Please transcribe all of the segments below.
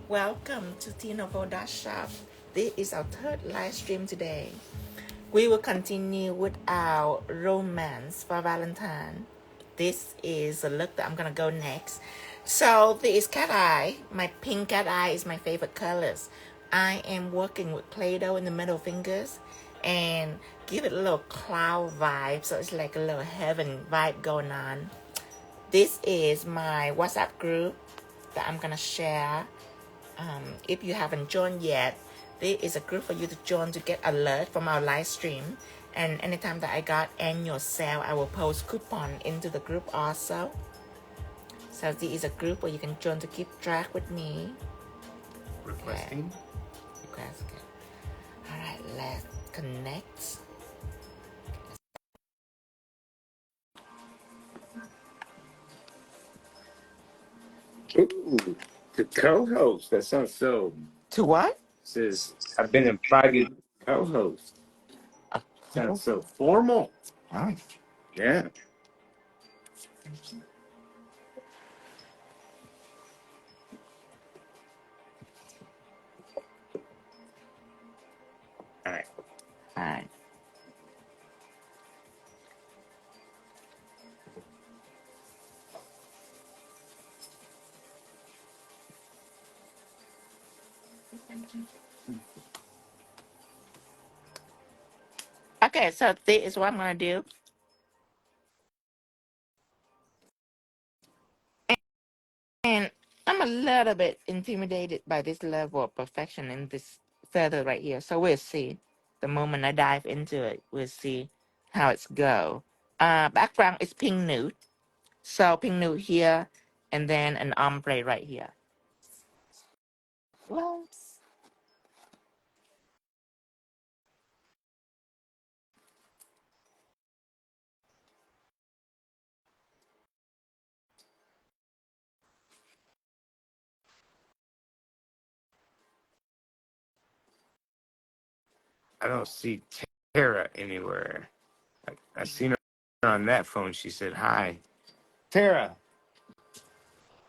Welcome to 𝓟𝓻𝓮𝓵𝓲 shop. This is our third live stream today. We will continue with our romance for Valentine. This is the look that I'm gonna go next. So this is cat eye. My pink cat eye is my favorite colors. I am working with Play-Doh in the middle fingers and give it a little cloud vibe, so it's like a little heaven vibe going on. This is my WhatsApp group that I'm gonna share. If you haven't joined yet, there is a group for you to join to get alert from our live stream. And anytime that I got annual sale, I will post coupon into the group also. So this is a group where you can join to keep track with me. Requesting. Okay. All right, let's connect. Ooh, to co-host. That sounds so. To what? Says I've been invited to co-host. Sounds so formal. Oh. Yeah. All right. All right. Okay, so this is what I'm gonna do. And I'm a little bit intimidated by this level of perfection in this feather right here. So we'll see. The moment I dive into it, we'll see how it's go. Background is Pink Nude. So Pink Nude here, and then an ombre right here. Floats. I don't see Tara anywhere. I seen her on that phone. She said hi. Tara,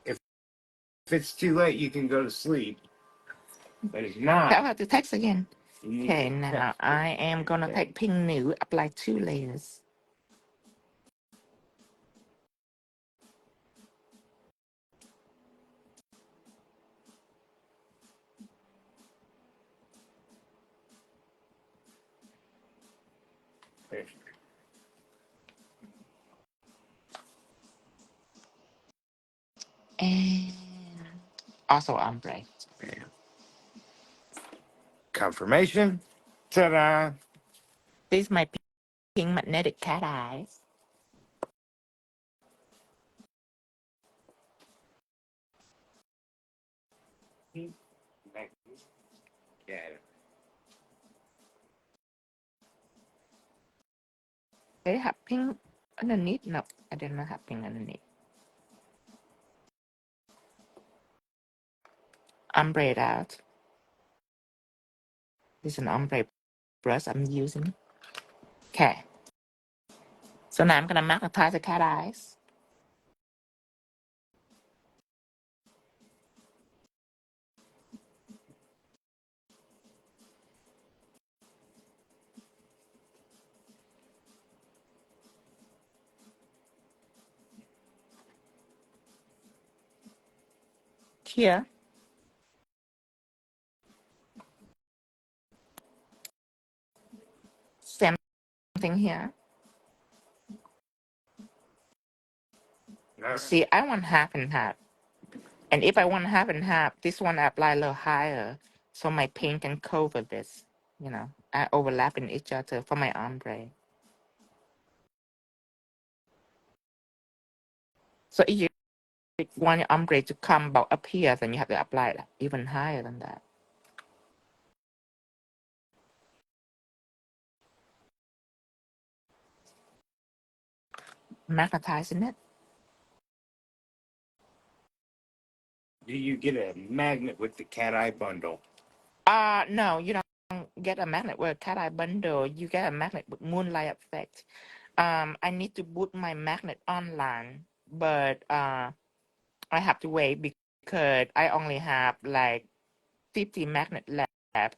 if it's too late, you can go to sleep. But if I'll not, have to text again. you need Okay, to now text her. I am gonna Okay. take Pink Nude, apply 2 layers. And also ombre. Confirmation. Ta-da. This is my pink magnetic cat eyes. Yeah. They have pink underneath. No, I did not have pink underneath. Ombre it out. This is an ombre brush I'm using. Okay. So now I'm gonna magnetize the cat eyes. Here. Same thing here. No. See, I want half and half. And if I want half and half, this one I apply a little higher so my paint can cover this. You know, I overlap in each other for my ombre. So if you want your ombre to come about up here, then you have to apply it even higher than that. Magnetizing it. Do you get a magnet with the cat eye bundle? No, you don't get a magnet with a cat eye bundle. You get a magnet with moonlight effect. I need to boot my magnet online, but I have to wait because I only have like 50 magnet left,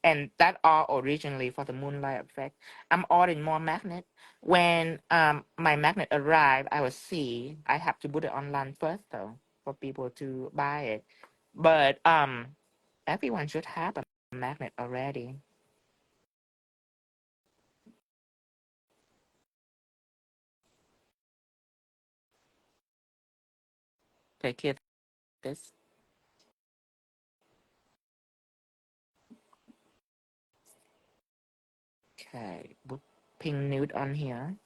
and that are originally for the moonlight effect. I'm ordering more magnet. When my magnet arrive, I will see. I have to put it online first though for people to buy it. But everyone should have a magnet already. Take care of this. Okay, put pink nude on here.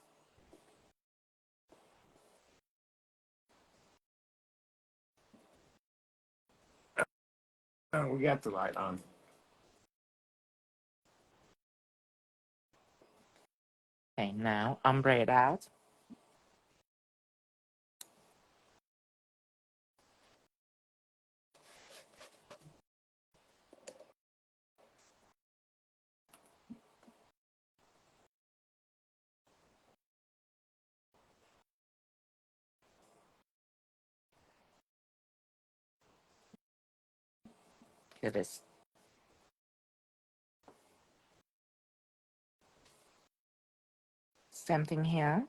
Oh, we got the light on. Okay, now ombre it out. Here it is. Same thing here.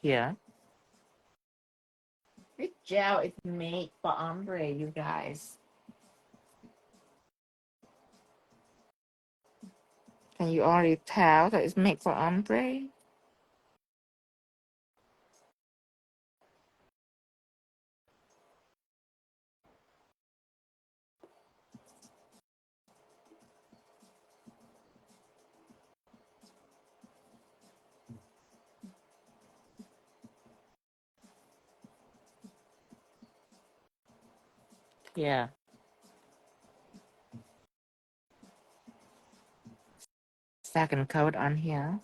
Here. This gel is made for ombre, you guys. Can you already tell that it's made for ombre? Yeah. Second coat on here.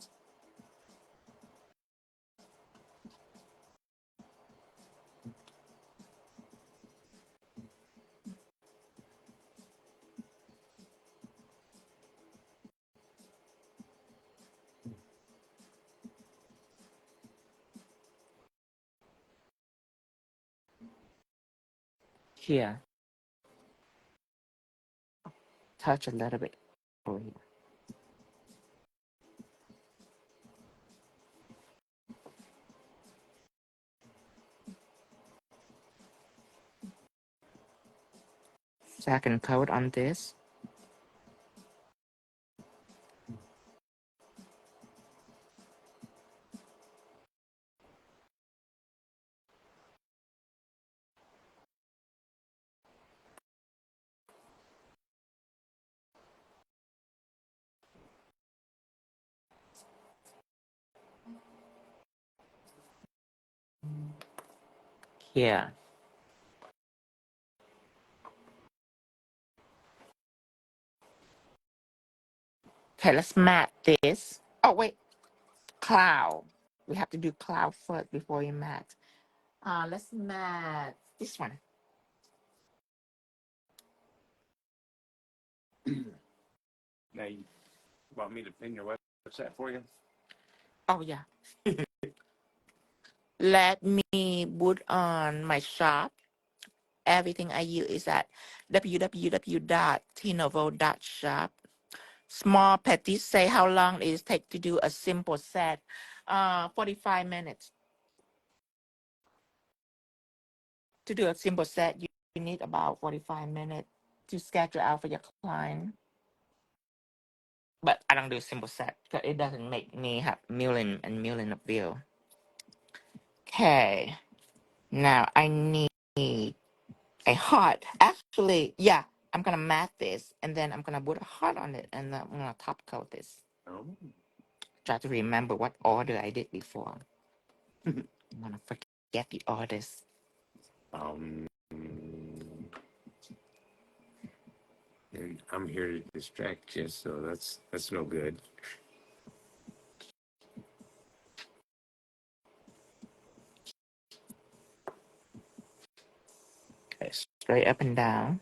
Here. Touch a little bit over here. Second coat on this. Here. Okay, let's matte this. Oh, wait. Cloud. We have to do cloud first before you matte. Let's matte this one. Now you want me to pin your website for you? Oh, yeah. Let me put on my shop. Everything I use is at www.𝓟𝓻𝓮𝓵.shop. Small petite say how long it take to do a simple set. 45 minutes. To do a simple set, you need about 45 minutes to schedule out for your client. But I don't do simple set because it doesn't make me have million and million of bill. Okay. Now I need a heart. Actually, yeah, I'm gonna mat this and then I'm gonna put a heart on it and then I'm gonna top coat this. Oh. Try to remember what order I did before. I'm gonna forget the orders. Um, And I'm here to distract you, so that's no good. Okay, straight up and down.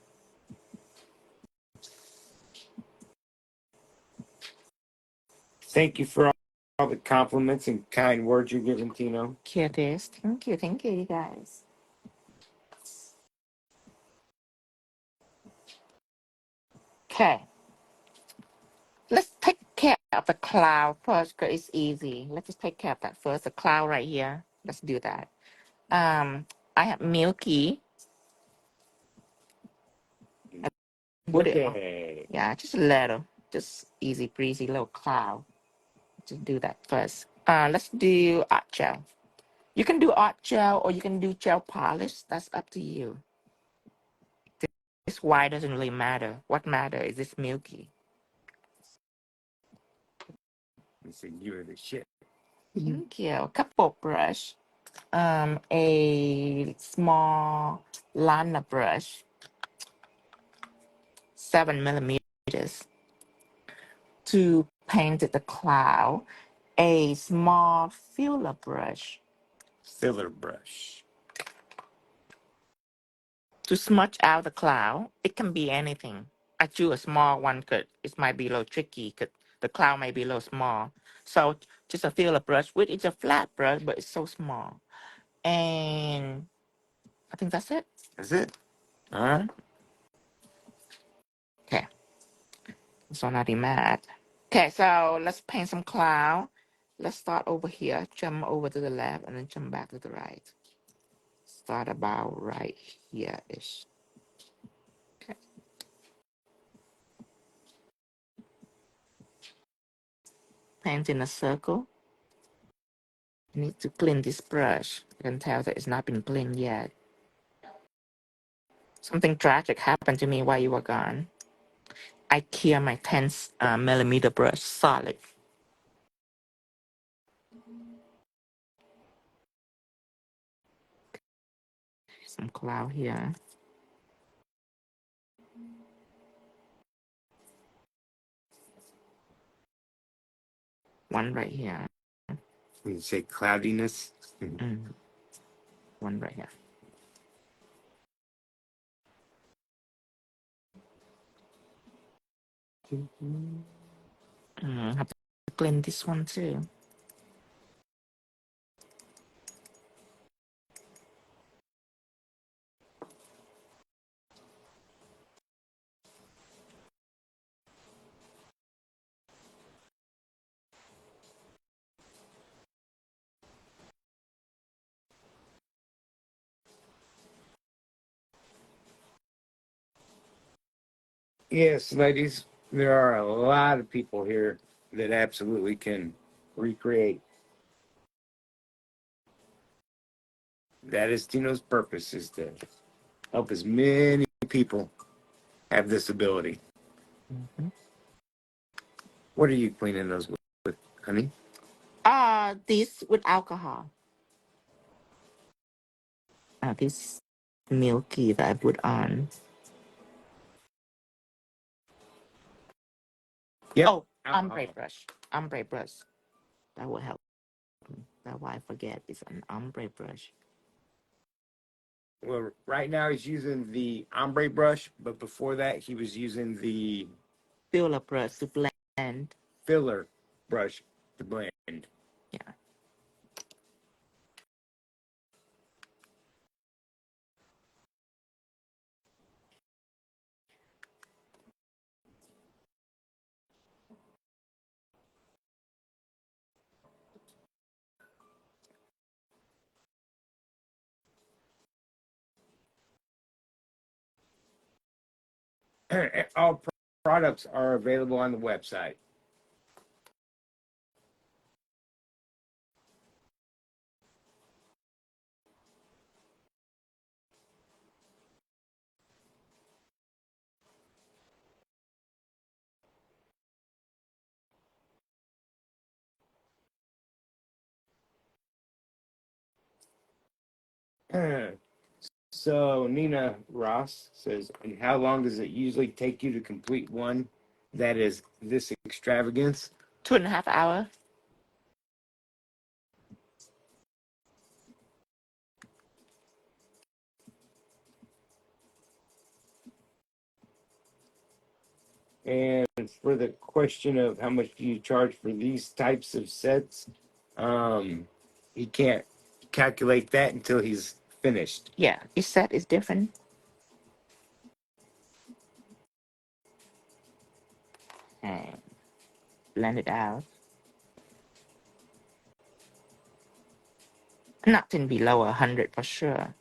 Thank you for all the compliments and kind words you're giving, Tino. Here it is. Thank you, you guys. Okay, let's take care of the cloud first because it's easy. Let's just take care of that first. The cloud right here. Let's do that. I have Milky. I put it on. Okay. Yeah, just a little, just easy breezy little cloud. Just do that first. Let's do art gel. You can do art gel or you can do gel polish. That's up to you. This white doesn't really matter. What matter is this Milky. I said you are the shit. Thank you. Couple brush. A small liner brush, 7 millimeters, to paint the cloud. A small filler brush Filler brush. to smudge out the cloud. It can be anything. I choose a small one because it might be a little tricky because the cloud might be a little small. So just a filler brush, which is a flat brush, but it's so small. And I think that's it. That's it. All right. Okay, so not be mad. Okay, so let's paint some cloud. Let's start over here, jump over to the left, and then jump back to the right. Start about right here-ish. Okay. Paint in a circle. I need to clean this brush. You can tell that it's not been cleaned yet. Something tragic happened to me while you were gone. I clear my 10 millimeter brush solid. Some cloud here. One right here. When you say cloudiness, Mm, one right here. Have to clean this one too. yes, ladies, there are a lot of people here that absolutely can recreate. That is Tino's purpose, is to help as many people have this ability. Mhm. What are you cleaning those with honey? This with alcohol. This Milky that I put on. Yep. Oh, ombre brush. Ombre brush. That will help me. That's why I forget. It's an ombre brush. Well, right now he's using the ombre brush, but before that he was using the Filler brush to blend. filler brush to blend. Yeah. All products are available on the website. So Nina Ross says, and how long does it usually take you to complete one that is this extravagance? 2.5 hours. And for the question of how much do you charge for these types of sets, he can't calculate that until he's finished. Yeah, each set is different. And blend it out. Nothing below 100 for sure.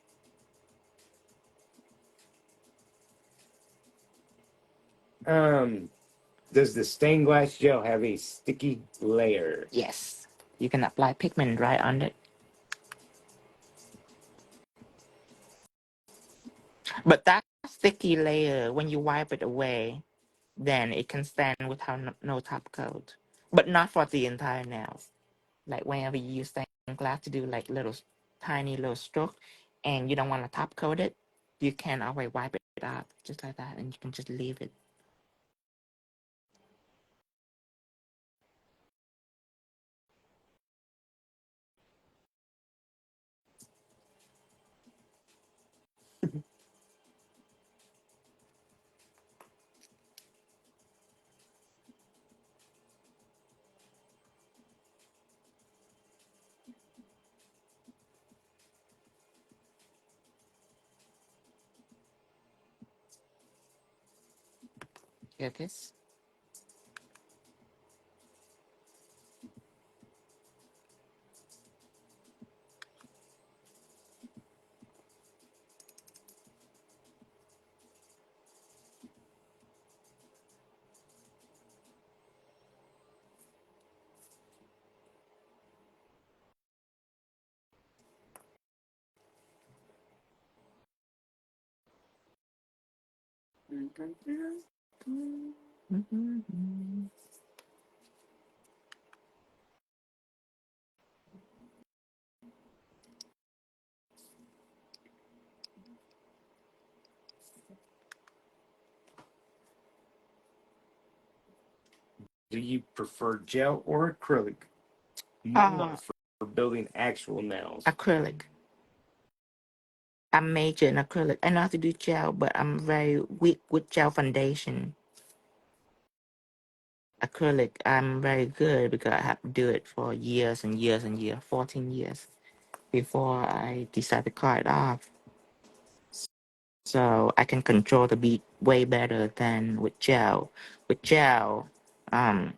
Does the stained glass gel have a sticky layer? Yes, you can apply pigment right on it. But that sticky layer, when you wipe it away, then it can stand without no top coat. But not for the entire nail. Like whenever you use stained glass to do like little tiny little stroke and you don't want to top coat it, you can always wipe it off just like that and you can just leave it. Get this? Do you prefer gel or acrylic more for building actual nails? Acrylic. I'm major in acrylic. I know how to do gel, but I'm very weak with gel foundation. Acrylic, I'm very good because I have to do it for years and years and years, 14 years, before I decide to cut it off. So I can control the bead way better than with gel. With gel, um,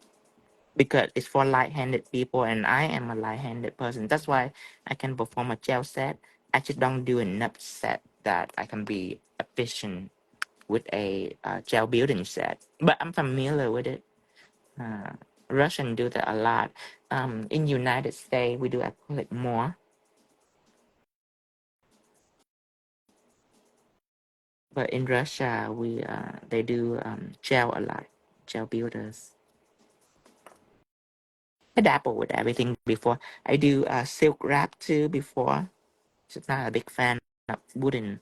because it's for light-handed people, and I am a light-handed person. That's why I can perform a gel set. I just don't do enough set that I can be efficient with a gel building set. But I'm familiar with it. Uh, Russian do that a lot. In United States, we do acrylic more, but in Russia, we they do gel a lot, gel builders. I dabble with everything before. I do silk wrap too before. Just not a big fan of wooden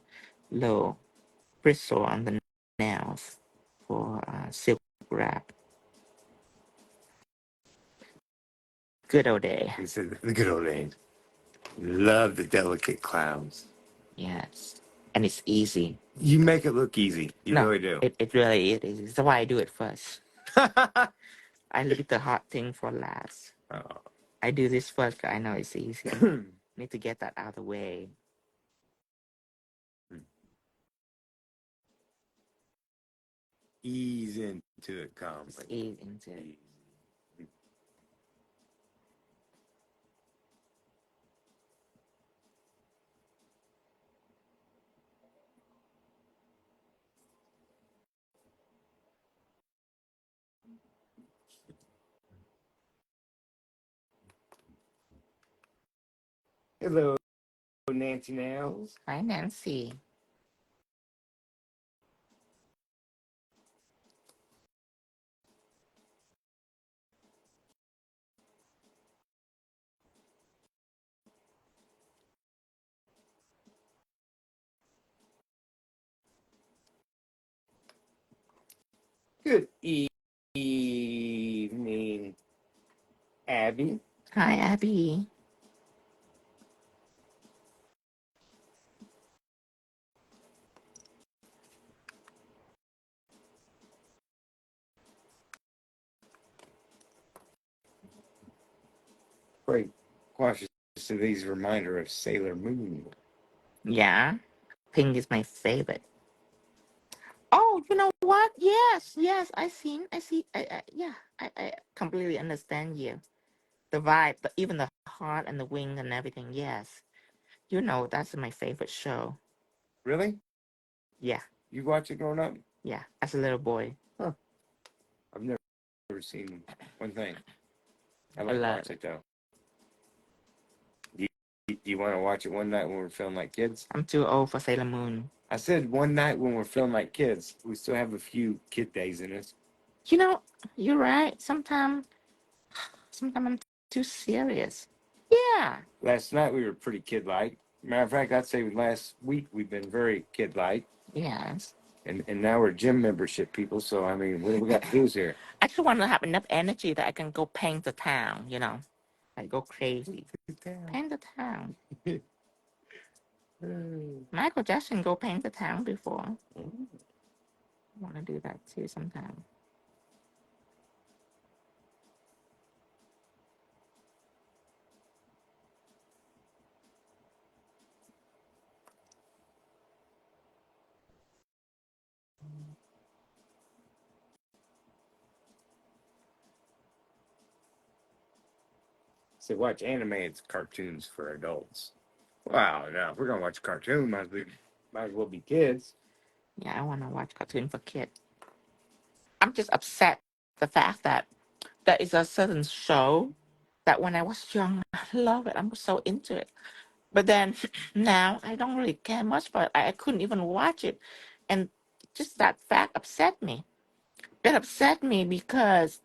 low bristle on the nails for silk wrap. Good old day. He said the good old days. Love the delicate clowns. Yes, and it's easy. You make it look easy. You No, really do. it really is. That's why I do it first. I leave the hard thing for last. Oh. I do this first because I know it's easy. Need to get that out of the way. Ease into it, calmly. Just ease into it. Hello, Nancy Nails. Hi, Nancy. Good evening, Abby. Hi, Abby. Very cautious to these reminder of Sailor Moon. Yeah, pink is my favorite. Oh, you know what? Yes, yes, I see. Yeah, I completely understand you. The vibe, even the heart and the wing and everything. Yes, you know that's my favorite show. Really? Yeah, You watch it growing up? yeah. As a little boy, Huh. I've never seen one thing. I I like to love watch it. it though. Do you want to watch it one night when we're feeling like kids? I'm too old for Sailor Moon. I said one night when we're feeling like kids. We still have a few kid days in us. You know, you're right. Sometimes I'm too serious. Yeah. Last night we were pretty kid-like. Matter of fact, I'd say last week we've been very kid-like. Yes. And now we're gym membership people. So I mean, what do we got to do here? I just want to have enough energy that I can go paint the town. You know, like go crazy. Paint the town. Michael Jackson go paint the town before. I want to do that too sometime. So watch animated cartoons for adults. Wow, now if we're gonna watch a cartoon, might as well be kids. Yeah, I want to watch cartoon for kids. I'm just upset the fact that there is a certain show that when I was young, I love it. I'm so into it. But then now I don't really care much for it. I couldn't even watch it. And just that fact upset me. It upset me because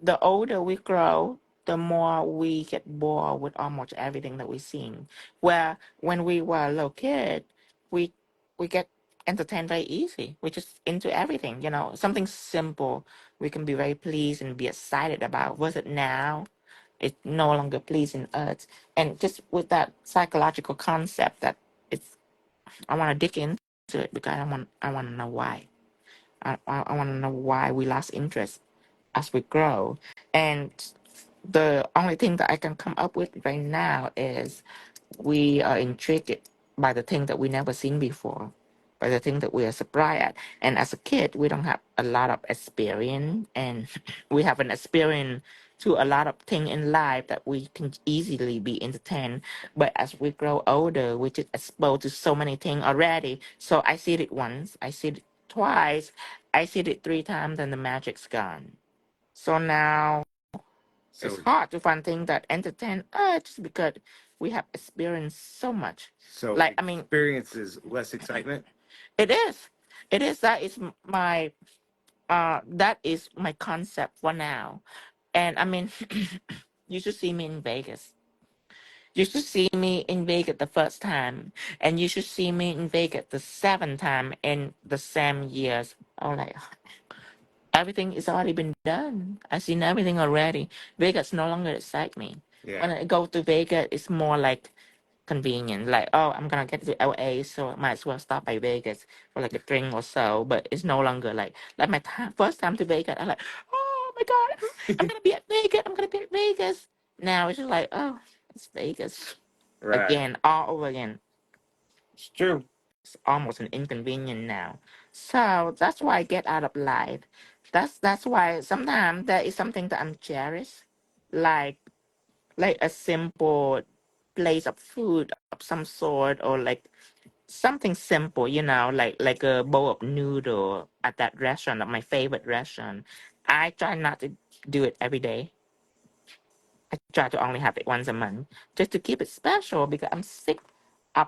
the older we grow, the more we get bored with almost everything that we seen. Where when we were a little kid, we we get entertained very easy. We're just into everything, you know, something simple. We can be very pleased and be excited about. Was it now? It's no longer pleasing us. And just with that psychological concept that it's, I want to dig into it because I want to know why. I want to know why we lost interest as we grow. And the only thing that I can come up with right now is we are intrigued by the thing that we never seen before, by the thing that we are surprised at. And as a kid, we don't have a lot of experience, and we have an experience to a lot of things in life that we can easily be entertained. But as we grow older, we just exposed to so many things already. So I see it once, I see it twice, I see it three times, and the magic's gone. So now it's So hard to find things that entertain us just because we have experienced so much. so Like, I mean, experience is less excitement. it is. It is. That is my that is my concept for now. And I mean, you should see me in Vegas. You should see me in Vegas the first time, and you should see me in Vegas the seventh time in the same years. I'm like, everything is already been done. I've seen everything already. Vegas no longer excite me. Yeah. When I go to Vegas, it's more like convenient. Like, oh, I'm gonna get to LA, so I might as well stop by Vegas for like a drink or so. But it's no longer like my first time to Vegas. I'm like, oh my god, I'm gonna be at Vegas. I'm gonna be at Vegas. Now it's just like, oh, it's Vegas Right. again, all over again. It's true. It's almost an inconvenience now. So that's why I get out of life. That's why sometimes there is something that I'm cherished, like a simple place of food of some sort, or like something simple, you know, like a bowl of noodle at that restaurant, at my favorite restaurant. I try not to do it every day. I try to only have it once a month just to keep it special because I'm sick of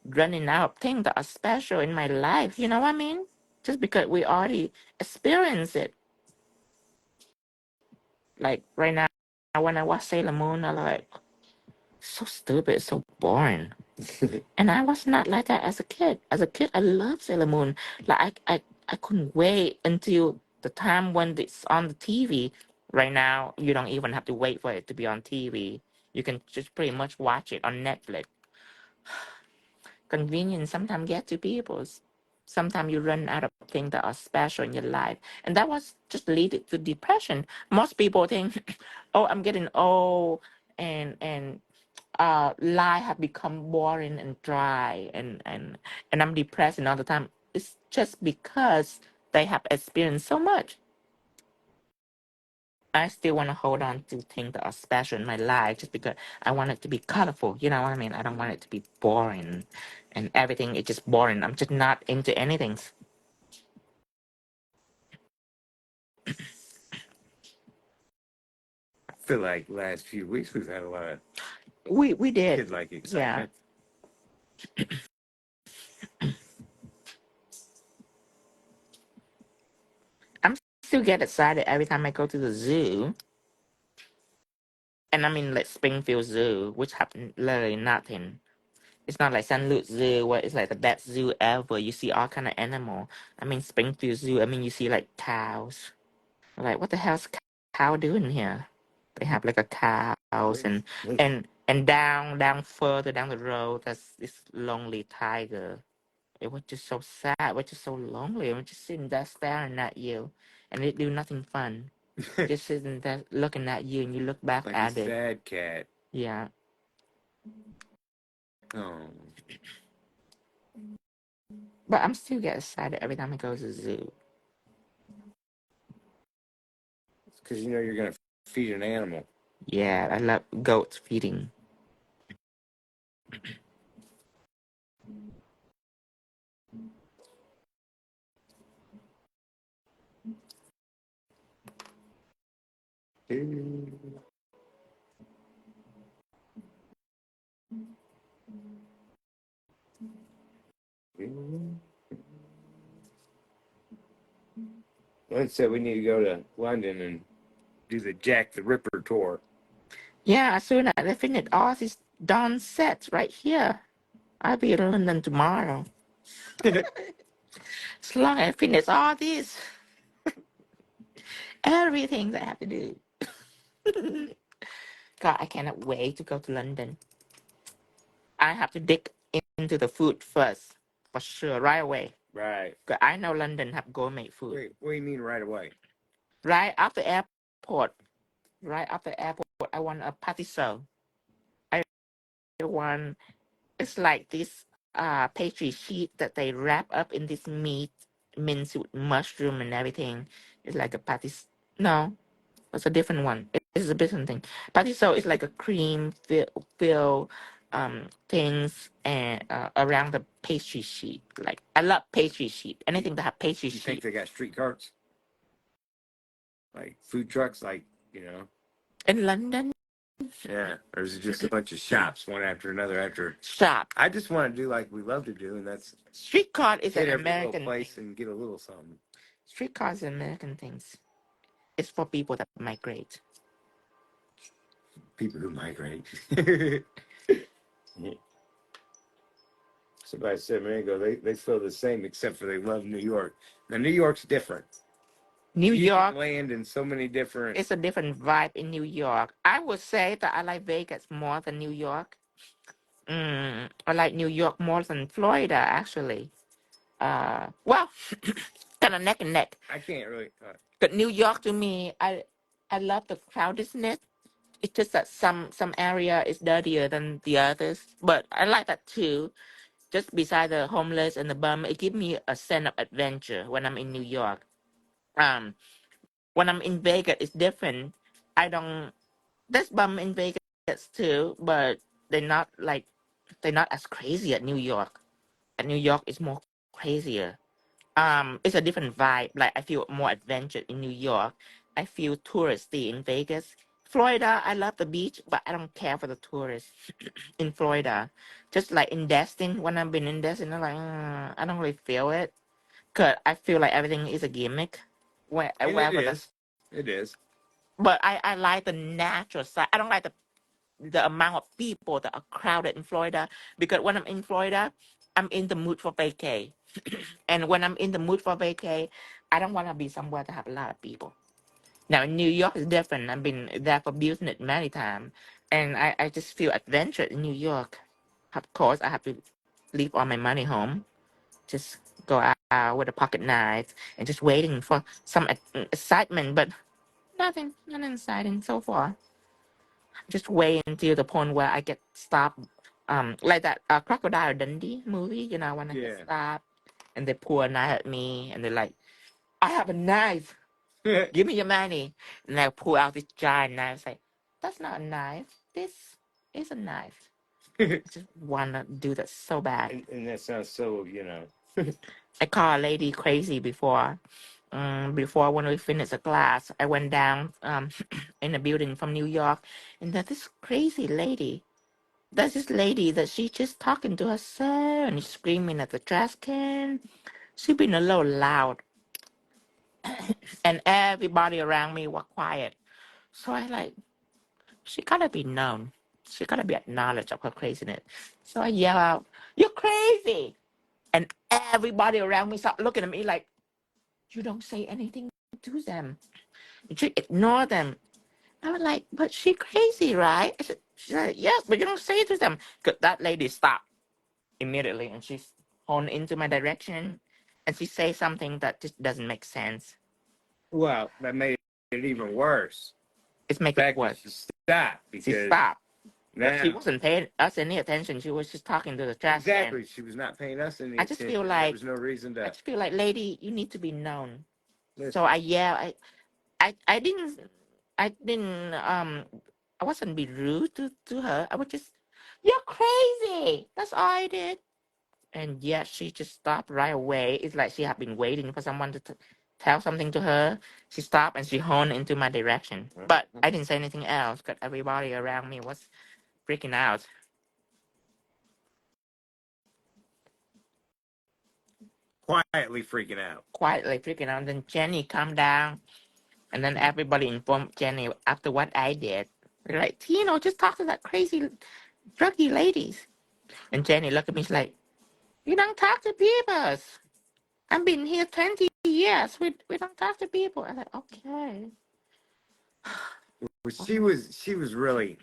running out of things that are special in my life. You know what I mean? Just because we already experience it. Like right now, when I watch Sailor Moon, I'm like, so stupid, so boring. And I was not like that as a kid. As a kid, I loved Sailor Moon. Like I couldn't wait until The time when it's on the TV, right now, you don't even have to wait for it to be on TV. You can just pretty much watch it on Netflix. Convenience sometimes get to people. Sometimes you run out of things that are special in your life. And that was just lead to depression. Most people think, oh, I'm getting old and life have become boring and dry and I'm depressed and all the time. It's just because they have experienced so much. I still want to hold on to things that are special in my life just because I want it to be colorful. You know what I mean? I don't want it to be boring and everything is just boring. I'm just not into anything. I feel like last few weeks we've had a lot of We did. kid-like Yeah. excitement. I'm still get excited every time I go to the zoo. And I'm in like Springfield Zoo, which have literally nothing. It's not like St. Louis Zoo where it's like the best zoo ever. You see all kind of animal. I mean Springfield Zoo. I mean you see like cows. Like what the hell's cow doing here? They have like a cows and down further down the road that's this lonely tiger. It was just so sad. It was just so lonely. It was just sitting there staring at you, and it do nothing fun. Just sitting there looking at you, and you look back like at a it. sad cat. Yeah. Oh, But I'm still get excited every time I go to the zoo. because you know you're gonna feed an animal. Yeah, I love goat feeding. Lynn said we need to go to London and do the Jack the Ripper tour. Yeah, as soon as I finish all these darn sets right here, I'll be in London tomorrow. As long as I finish all this, everything that I have to do. God, I cannot wait to go to London. I have to dig into the food first, for sure, right away. Right. 'Cause I know London have gourmet food. Wait, what do you mean right away? Right after airport, right after airport, I want a patiso. I want, it's like this pastry sheet that they wrap up in this meat, minced with mushroom and everything. It's like a patiso. No, it's a different one. It's a different thing. Patiso is like a cream fill things and around the pastry sheet. Like I love pastry sheet. Anything that have pastry You think sheet. they got street carts? Like food trucks, like, you know? In London, Yeah. Or is it just a bunch of shops, one after another after? shop. I just want to do like we love to do, and that's Street card is hit an every little American thing. place and get a little something. Street cards are American things. It's for people that migrate. People who migrate. Somebody said a minute ago they feel the same except for they love New York. Now New York's different. New You can York land in so many different. is a different vibe in New York. I would say that I like Vegas more than New York. I like New York more than Florida, actually. Well, kind of neck and neck. I can't really. But New York to me, I love the crowdedness. It's just that some area is dirtier than the others, but I like that too. Just beside the homeless and the bum, it gives me a sense of adventure when I'm in New York. Um, when I'm in Vegas, it's different. I don't. There's bum in Vegas too, but they're not like they're not as crazy at New York. At New York, it's more crazier. It's a different vibe. Like I feel more adventure in New York. I feel touristy in Vegas. Florida, I love the beach, but I don't care for the tourists in Florida. Just like in Destin, when I've been in Destin, I'm like, I don't really feel it. Cause I feel like everything is a gimmick. And it Wherever the, is. It is. but I like the natural side. I don't like the amount of people that are crowded in Florida because when I'm in Florida, I'm in the mood for vacay. And when I'm in the mood for vacay, I don't want to be somewhere that have a lot of people. Now in New York is different. I've been there for business many times, and I just feel adventure in New York. Of course, I have to leave all my money home, just go out with a pocket knife and just waiting for some excitement, but nothing exciting so far. Just wait until the point where I get stopped, like that Crocodile Dundee movie, when I get stopped and they pull a knife at me and they're like, I have a knife. Give me your money. And I pull out this giant knife. Say, that's not a knife. This is a knife. I just want to do that so bad. And that sounds so, I called a lady crazy before. Before when we finished the class, I went down in a building from New York, and there's this crazy lady. There's this lady that she just talking to herself and screaming at the trash can. She been a little loud, and everybody around me were quiet. So I like, she gotta be known. She gotta be acknowledged of her craziness. So I yell out, "You're crazy!" And everybody around me start looking at me like, you don't say anything to them. You ignore them. I was like, but she crazy, right? She said, yes, but you don't say it to them. Because that lady stopped immediately and she's honed into my direction and she say something that just doesn't make sense. Well, that made it even worse. It's making it worse. She stopped because she stopped. Now, but she wasn't paying us any attention. She was just talking to the trash exactly. can. She was not paying us any I just attention. feel like There was no reason to. I just feel like, lady, you need to be known. Listen. So I yell. I didn't I wasn't be rude to her. I was just, you're crazy. That's all I did. And yet she just stopped right away. It's like she had been waiting for someone to tell something to her. She stopped and she honed into my direction. But I didn't say anything else because everybody around me was freaking out. Quietly freaking out. Quietly freaking out. And then Jenny calmed down. And then everybody informed Jenny after what I did. They're like, Tino, just talk to that crazy druggy ladies. And Jenny looked at me, she's like, you don't talk to people. I've been here 20 years. We don't talk to people. I was like, okay. Well, she was really,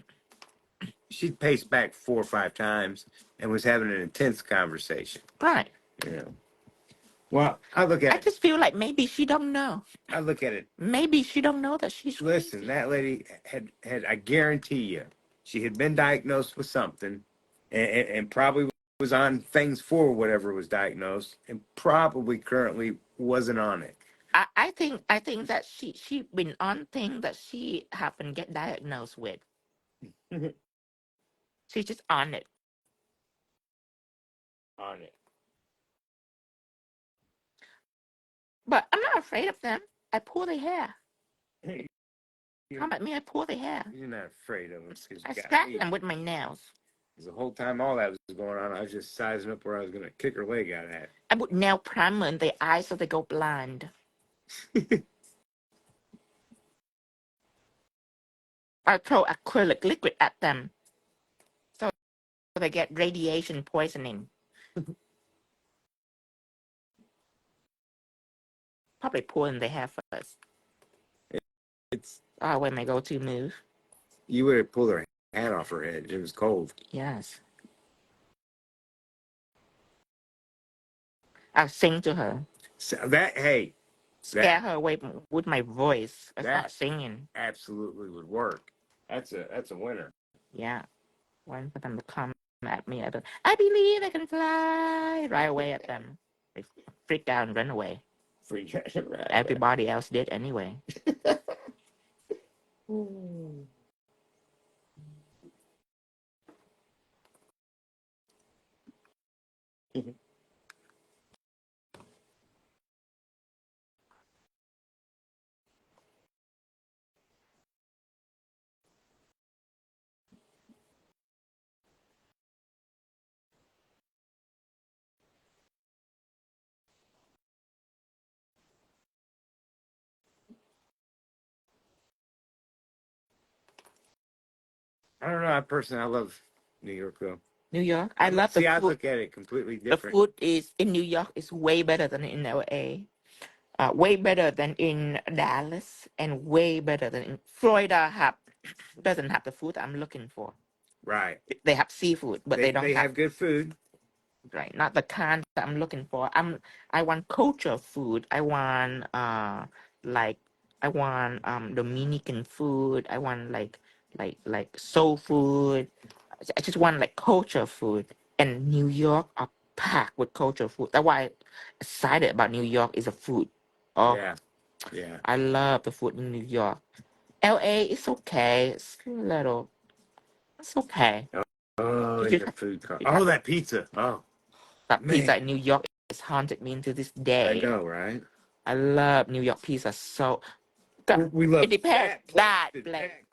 she paced back 4 or 5 times and was having an intense conversation. Right. Yeah. Well, I look at I just feel like maybe she don't know. I look at it. Maybe she don't know that she's Listen, crazy. that lady had I guarantee you, she had been diagnosed with something and probably was on things for whatever was diagnosed and probably currently wasn't on it. I think that she been on thing that she happened get diagnosed with. She's just on it. On it. But I'm not afraid of them. I pull their hair. Hey, Come at me, I pull their hair. you're not afraid of them. I scratch them with my nails. The whole time all that was going on, I was just sizing up where I was going to kick her leg out at. I put nail primer in their eyes so they go blind. I throw acrylic liquid at them so they get radiation poisoning. Probably pulling their hair first. It's always my go-to move. You would have pulled her hat off her head. It was cold. Yes. I'll sing to her. So hey. Scare her away with my voice. I start That singing. absolutely would work. That's a winner. Yeah. One for them to come at me. I believe I can fly. Right away at them. They freak out and run away. Freak out. Right. Everybody else did anyway. I don't know. I love New York though. New York. I love the food. I look at it completely different. The food is in New York is way better than in LA. Way better than in Dallas and way better than in Florida. Doesn't have the food I'm looking for. Right. They have seafood, but they don't have good food. Right, not the kind that I'm looking for. I want culture food. Like I want Dominican food. I want like soul food. I just want like culture food. And New York are packed with culture food. That's why I'm excited about New York is the food. Oh, Yeah. I love the food in New York. LA is okay. It's okay. Oh, You the food car. you Oh, that pizza. Oh, That man. pizza in New York has haunted me to this I day. know, right? I love New York pizza so. We love It depends. That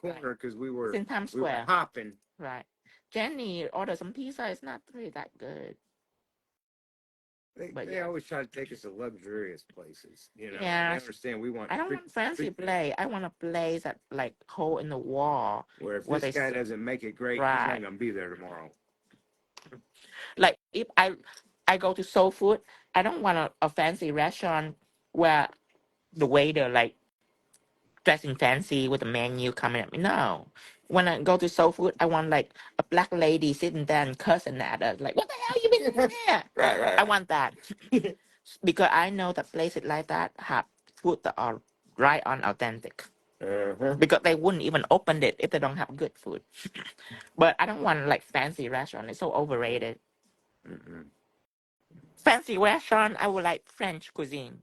corner because we were It's in Times Square. hopping. Right. Jenny ordered some pizza. It's not really that good. But They yeah. always try to take us to luxurious places. You know, Yeah. they understand we want. I don't want fancy place. I want a place that like hole in the wall. Where if where this guy doesn't make it great, he's Right. not gonna be there tomorrow. Like if I go to soul food, I don't want a fancy restaurant where the waiter like dressing fancy with a menu coming at me. No. When I go to soul food, I want like a black lady sitting there and cussing at us. Like, what the hell you been doing here? Right. I want that. Because I know that places like that have food that are right on authentic. Because they wouldn't even open it if they don't have good food. But I don't want like fancy restaurant. It's so overrated. Fancy restaurant, I would like French cuisine.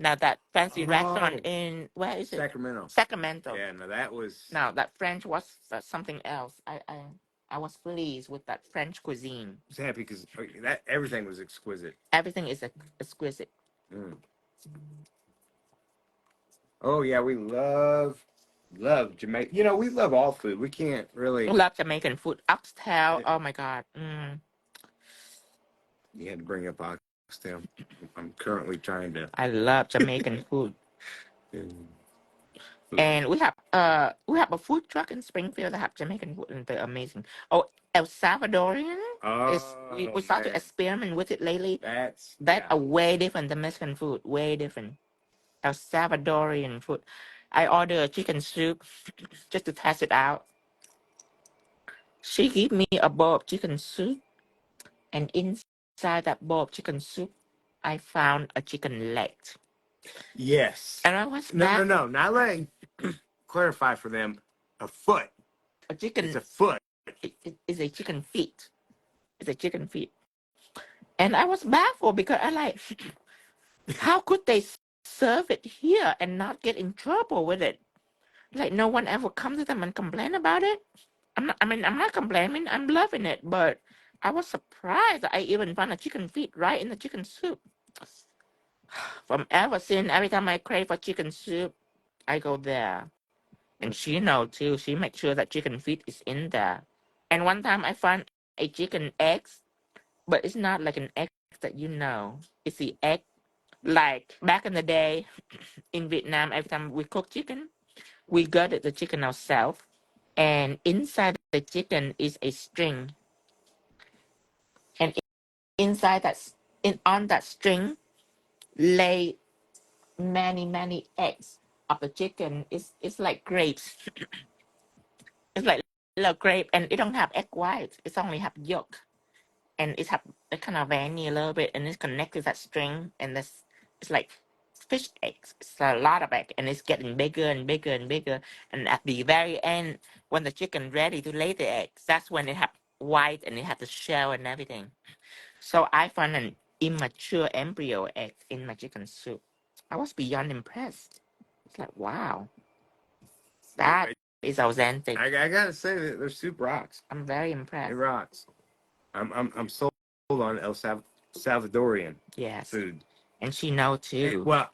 Now that fancy restaurant in where is it? Sacramento. Yeah, no, that was. Now that French was something else. I was pleased with that French cuisine. I was happy because that everything was exquisite. Everything is exquisite. Oh yeah, we love Jamaica. You know, we love all food. We can't really. I love Jamaican food. Oxtail. Oh my God. You had to bring up oxtail. I'm currently trying to. I love Jamaican food. Mm. And we have a food truck in Springfield that have Jamaican food and they're amazing. Oh, El Salvadorian we start to experiment with it lately. That's a way different than Mexican food. Way different. El Salvadorian food. I ordered a chicken soup just to test it out. She gave me a bowl of chicken soup, and inside that bowl of chicken soup, I found a chicken leg. Yes. And I was no. Not letting clarify for them. A foot. A chicken. It's a foot. It's a chicken feet. It's a chicken feet. And I was baffled because I like, how could they serve it here and not get in trouble with it? Like no one ever come to them and complain about it. I'm not complaining. I'm loving it, but I was surprised that I even found a chicken feet right in the chicken soup. From ever since, every time I crave for chicken soup, I go there. And she know too. She makes sure that chicken feet is in there. And one time I found a chicken eggs, but it's not like an egg that you know. It's the egg like back in the day in Vietnam. Every time we cook chicken, we gutted the chicken ourselves, and inside the chicken is a string, and inside on that string lay many eggs of the chicken. It's like grapes. It's like little grape, and it don't have egg white. It's only have yolk, and it's have a kind of vanilla a little bit, and it's connected to that string, and this it's like fish eggs. It's a lot of egg, and it's getting bigger and bigger and bigger. And at the very end, when the chicken ready to lay the eggs, that's when it have white and it have the shell and everything. So I found an immature embryo egg in my chicken soup. I was beyond impressed. It's like wow, that is authentic. I gotta say that their soup rocks. I'm very impressed. It rocks. I'm sold on Salvadorian food. And she know too. Well,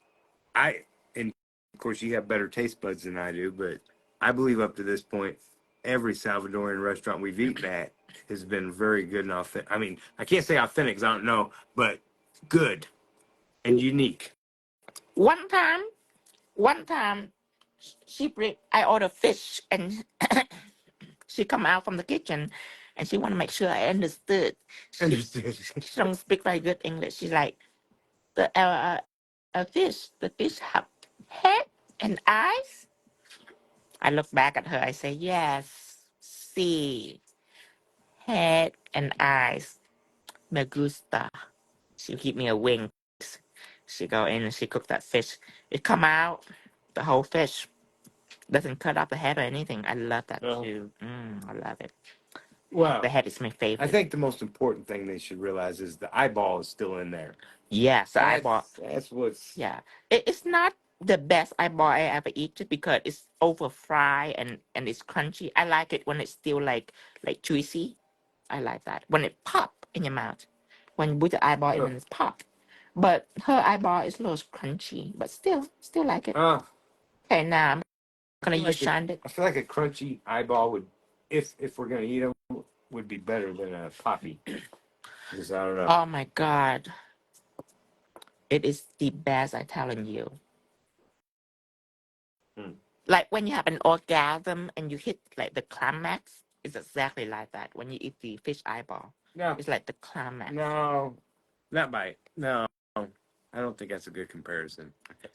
and of course you have better taste buds than I do, but I believe up to this point, every Salvadorian restaurant we've eaten at has been very good and authentic. I mean, I can't say authentic because I don't know, but good and unique. One time, I ordered fish, and she come out from the kitchen, and she want to make sure I understood. She don't speak very good English. She's like, the a fish. The fish have head and eyes. I look back at her. I say, yes, see, head and eyes. Me gusta. She give me a wink. She go in and she cook that fish. It come out, the whole fish. Doesn't cut off the head or anything. I love that too. I love it. Well, The head is my I favorite. think the most important thing they should realize is the eyeball is still in there. Yes, the eyeball. That's what's. Yeah, it's not the best eyeball I ever eat just because it's over fried and it's crunchy. I like it when it's still like juicy. I like that when it pop in your mouth. When you put the eyeball in and it's pop. But her eyeball is a little crunchy, but still like it. Okay, now I'm gonna use Shonda. I feel like a crunchy eyeball would, if we're gonna eat them, would be better than a poppy. Because I don't know. Oh my God, it is the best. I'm telling you. Like when you have an orgasm and you hit like the climax, it's exactly like that. When you eat the fish eyeball, No, it's like the climax. no, not by no. I don't think that's a good comparison.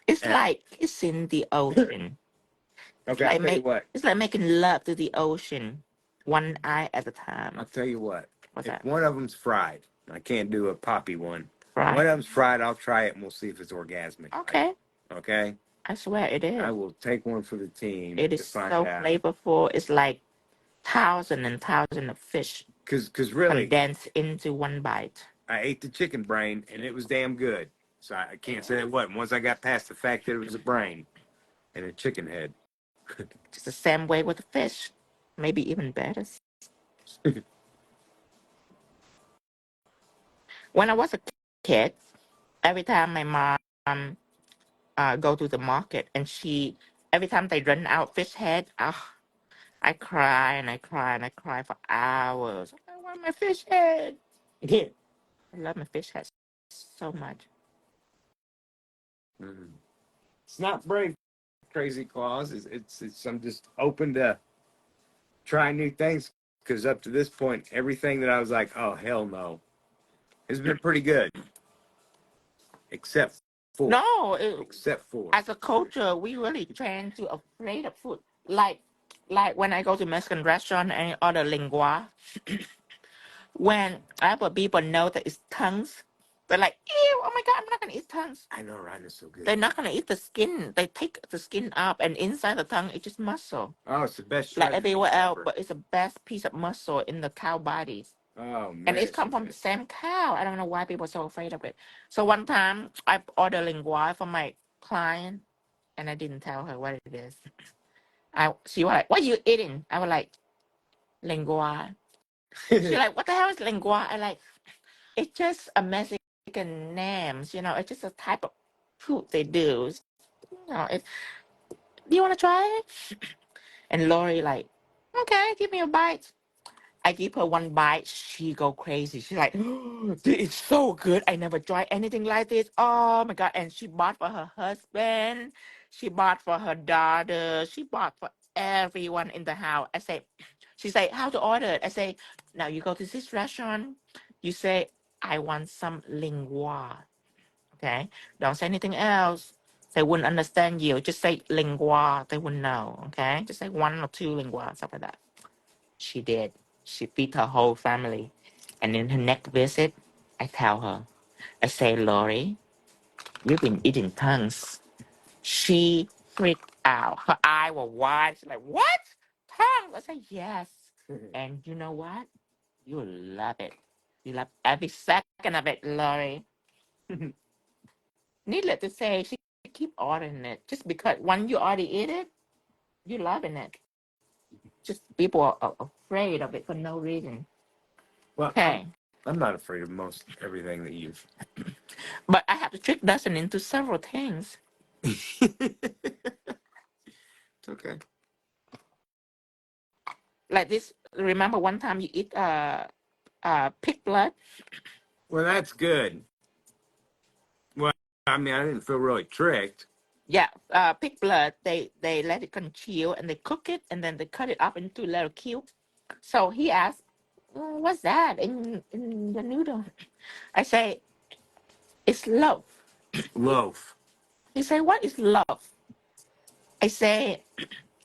It's like it's in the ocean. Okay, I'll tell you what. It's like making love to the ocean, one eye at a time. I'll tell you what. What's If that? one of them's fried, I can't do a poppy one. Fried. One of them's fried. I'll try it and we'll see if it's orgasmic. Okay. Okay. I swear it is. I will take one for the team. It is so flavorful. It's like thousands and thousands of fish. Because really, condensed into one bite. I ate the chicken brain and it was damn good. So I can't say it wasn't. Once I got past the fact that it was a brain and a chicken head. Just the same way with the fish. Maybe even better. When I was a kid, every time my mom go to the market and every time they run out fish head, I cry and I cry and I cry for hours. I want my fish head. Yeah. I love my fish head so much. It's not brave, crazy claws. It's I'm just open to try new things because up to this point, everything that I was like, oh hell no, has been pretty good, except for As a culture, we really train to afraid of food. Like when I go to Mexican restaurant and I order lingua, when other people know that it's tongues, they're like, ew, oh my God, I'm not going to eat tongues. I know Rhino's so good. They're not going to eat the skin. They take the skin up and inside the tongue, it's just muscle. Oh, it's the best. Like everywhere else, but it's the best piece of muscle in the cow bodies. Oh, man. And it's come from the same cow. I don't know why people are so afraid of it. So one time I ordered lingua for my client and I didn't tell her what it is. She was like, what are you eating? I was like, lingua. She's like, what the hell is lingua? I like, it's just a Mexican names, it's just a type of food they do. Do you want to try it? And Lori like, okay, give me a bite. I give her one bite, she go crazy. She's like, oh, this is so good. I never tried anything like this. Oh my God. And she bought for her husband. She bought for her daughter. She bought for everyone in the house. She say, how to order it? I say, now you go to this restaurant. You say, I want some lingua. Okay? Don't say anything else. They wouldn't understand you. Just say lingua. They wouldn't know. Okay? Just say one or two lingua, stuff like that. She did. She feed her whole family. And in her next visit, I tell her, I say, Lori, you've been eating tongues. She freaked out. Her eye were wide. She's like, what? Tongues? I say, yes. And you know what? You love it. You love every second of it, Lori. Needless to say, she keep ordering it. Just because when you already eat it, you loving it. Just people are afraid of it for no reason. Well, okay. I'm not afraid of most everything that you've. But I have to trick Dustin into several things. It's okay. Like this. Remember one time you eat pig blood? Well, that's good. Well, I mean, I didn't feel really tricked. Yeah, pig blood. They let it congeal and they cook it and then they cut it up into little cubes. So he asked, "What's that in the noodle?" I say, "It's loaf." Loaf. He say, what is love? I say,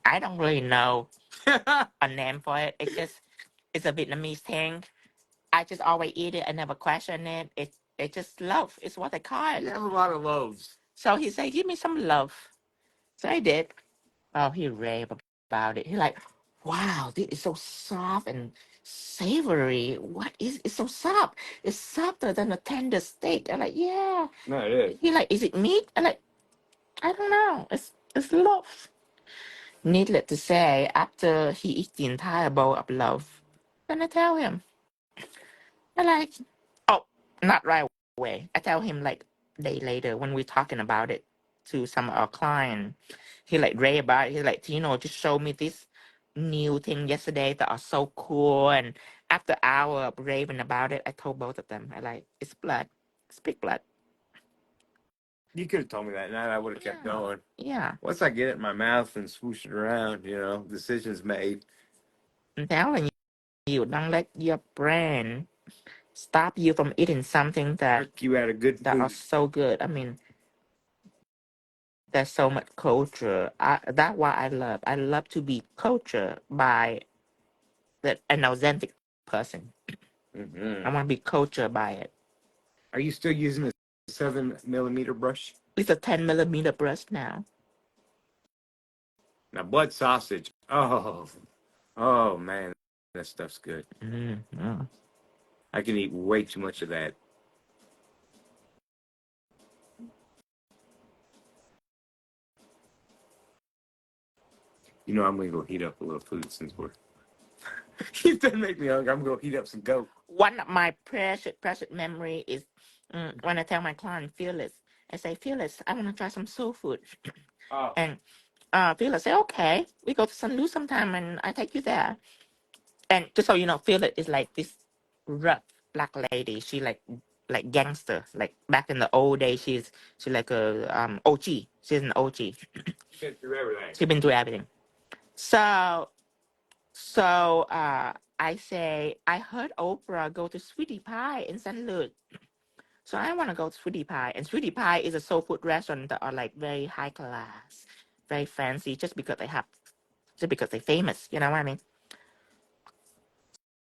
I don't really know a name for it. It's a Vietnamese thing. I just always eat it. I never question it. It's just love. It's what they call it. You have a lot of loaves. So he said, give me some love. So I did. Oh, he raved about it. He like, wow, this is so soft and savory. What is it's so soft? It's softer than a tender steak. I'm like, yeah. No, it is. He like, is it meat? I'm like, I don't know. It's love. Needless to say, after he eats the entire bowl of love, then I tell him, I like, oh, not right away. I tell him like day later when we're talking about it to some of our client. He like rave about it. He's like, Tino, just show me this new thing yesterday that are so cool. And after hour of raving about it, I told both of them, I like, it's blood. It's pig blood. You could have told me that, and I would have kept going. Yeah. Once I get it in my mouth and swoosh it around, decisions made. I'm telling you, don't let your brain stop you from eating something that You had a good that are food. so good. I mean, there's so much culture. That's why I love. I love to be cultured by an authentic person. Mm-hmm. I want to be cultured by it. Are you still using a 7mm brush? It's a 10 millimeter brush now. Now, blood sausage. Oh man, that stuff's good. Mm-hmm. I can eat way too much of that. I'm gonna go heat up a little food since we're. You done make me hungry. I'm gonna heat up some goat. One of my precious memory is when I tell my client Phyllis, I say, Phyllis, I want to try some soul food. Oh. And Phyllis say, okay, we go to St. Louis sometime and I take you there. And just so you know, Phyllis is like this rough black lady. She like gangster. Like back in the old days, she's like a OG. She's an OG. Been through everything. She's been through everything. So I say I heard Oprah go to Sweetie Pie in St. Louis. So I want to go to Sweetie Pie. And Sweetie Pie is a soul food restaurant that are like very high class, very fancy, just because they're famous. You know what I mean?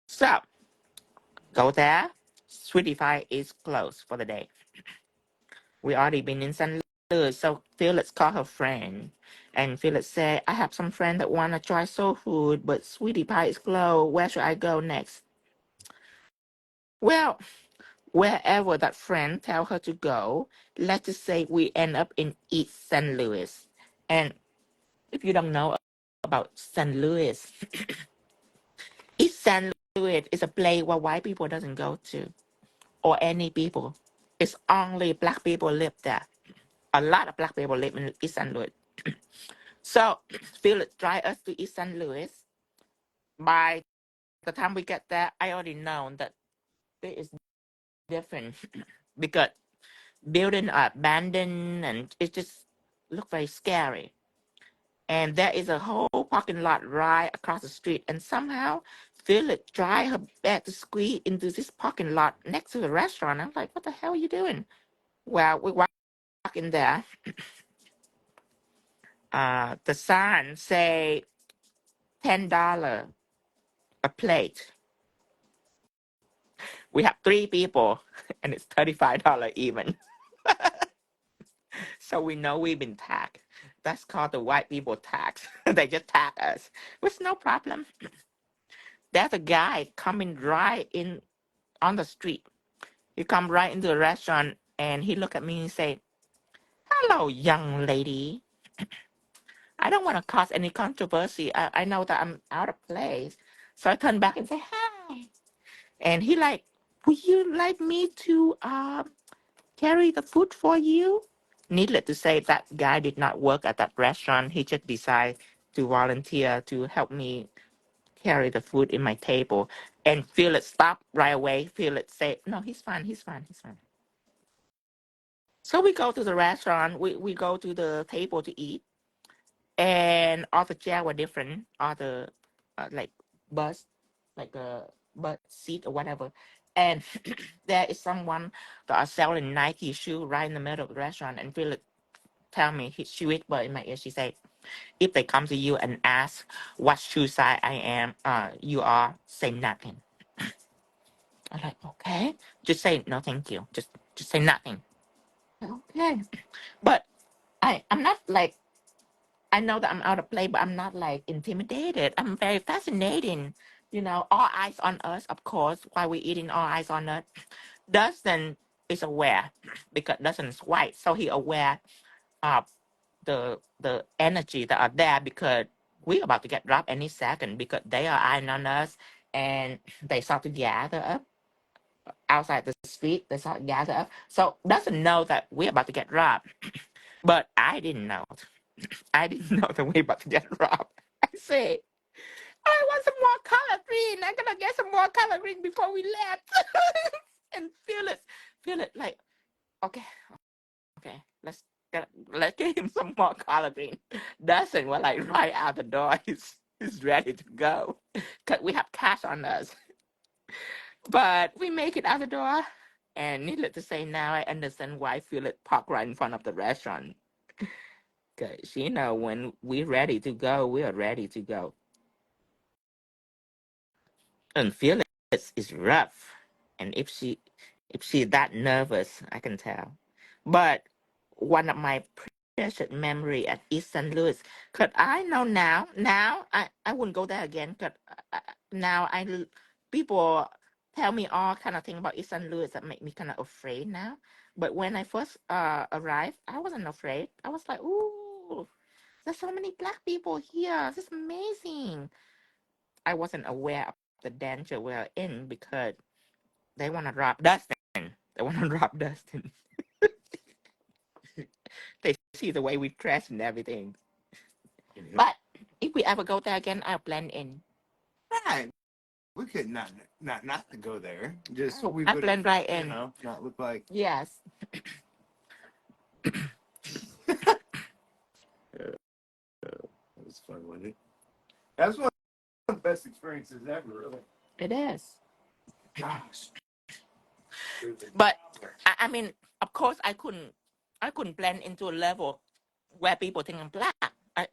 So go there. Sweetie Pie is closed for the day. We already been in St. Louis, so Felix called her friend. And Felix said, I have some friend that want to try soul food, but Sweetie Pie is closed. Where should I go next? Well, wherever that friend tell her to go, let's just say we end up in East St. Louis. And if you don't know about St. Louis, East St. Louis is a place where white people doesn't go to, or any people. It's only black people live there. A lot of black people live in East St. Louis. So Felix drive us to East St. Louis. By the time we get there, I already know that it is different because building are abandoned and it just look very scary. And there is a whole parking lot right across the street. And somehow Felix drive her bed to squeeze into this parking lot next to the restaurant. I'm like, what the hell are you doing? Well, we walk in there. The sign say $10 a plate. We have 3 people and it's $35 even. So we know we've been tagged. That's called the white people tax. They just tag us with no problem. There's a guy coming right in on the street. He come right into the restaurant and he look at me and say, hello, young lady. I don't want to cause any controversy. I know that I'm out of place. So I turn back and say, hi. And he like, would you like me to carry the food for you? Needless to say, that guy did not work at that restaurant. He just decided to volunteer to help me carry the food in my table. And Felix stopped right away. Felix said, no, he's fine, he's fine, he's fine. So we go to the restaurant. We go to the table to eat. And all the chairs were different. All the like bus, like a bus seat or whatever. And there is someone that are selling Nike shoe right in the middle of the restaurant. And Felix tell me, she whispered in my ear, she said, if they come to you and ask what shoe size I am, you are, say nothing. I'm like, okay, just say no, thank you. Just say nothing. Okay, but I'm not like, I know that I'm out of place, but I'm not like intimidated. I'm very fascinating. You know, all eyes on us, of course, while we're eating, all eyes on us. Dustin is aware because Dustin is white, so he aware of the energy that are there because we're about to get dropped any second because they are eyeing on us and they start to gather up outside the street. They start to gather up. So Dustin know that we're about to get dropped, but I didn't know. I didn't know that we're about to get robbed. I said, I want some more color green. I'm gonna get some more color green before we left. And feel it like, okay, let's get him some more color green. Dustin was like right out the door. He's ready to go. Cause we have cash on us. But we make it out the door. And needless to say, now I understand why Philip parked right in front of the restaurant. Cause you know when we're ready to go, we are ready to go. And Phyllis is rough, and if she's that nervous, I can tell. But one of my precious memory at East St. Louis, cause I know now I wouldn't go there again. Cause now people tell me all kind of thing about East St. Louis that make me kind of afraid now. But when I first arrived, I wasn't afraid. I was like, ooh, there's so many black people here. This is amazing. I wasn't aware of the danger we're in because they want to drop Dustin. They want to drop Dustin. They see the way we dress and everything. Mm-hmm. But if we ever go there again, I'll blend in. Right. We could not to go there. Just we I would, blend right in. you know, not look like. Yes. That was fun, wasn't it? That's one of the best experiences ever, really. It is. Gosh. But I mean, of course, I couldn't blend into a level where people think I'm black.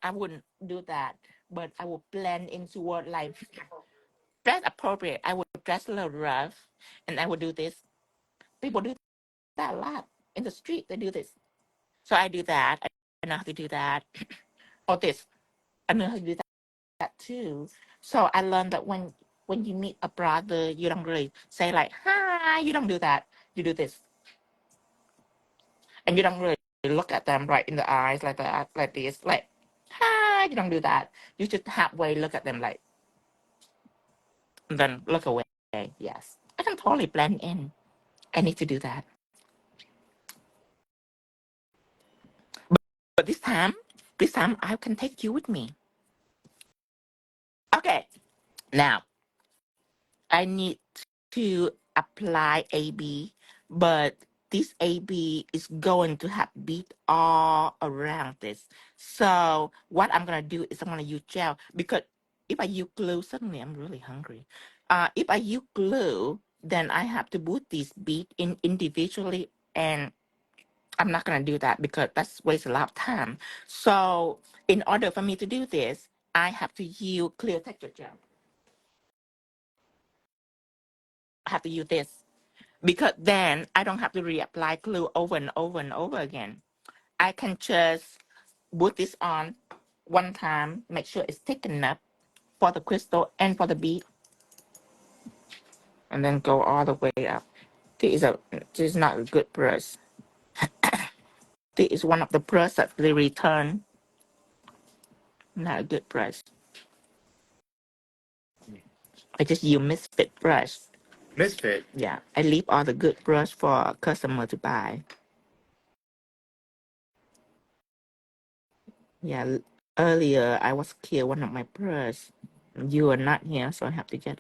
I wouldn't do that. But I would blend into what like dress appropriate. I would dress a little rough, and I would do this. People do that a lot in the street. They do this. So I do that. I know how to do that. Or this. I know how to do that too. So I learned that when you meet a brother, you don't really say like hi. You don't do that. You do this, and you don't really look at them right in the eyes like that, like this, like hi. You don't do that. You just halfway look at them like, and then look away. Yes, I can totally blend in. I need to do that. But this time I can take you with me. Okay. Now I need to apply AB, but this AB is going to have bead all around this. So what I'm gonna do is I'm gonna use gel because if I use glue, suddenly I'm really hungry. If I use glue, then I have to put this bead in individually, and I'm not gonna do that because that's waste a lot of time. So in order for me to do this, I have to use clear texture gel. I have to use this because then I don't have to reapply glue over and over and over again. I can just put this on one time, make sure it's thick enough for the crystal and for the bead, and then go all the way up. This is not a good brush. This is one of the brush that they return. Not a good brush. I just use misfit brush. Misfit. Yeah, I leave all the good brush for a customer to buy. Yeah, earlier I was clear one of my brush. You are not here, so I have to get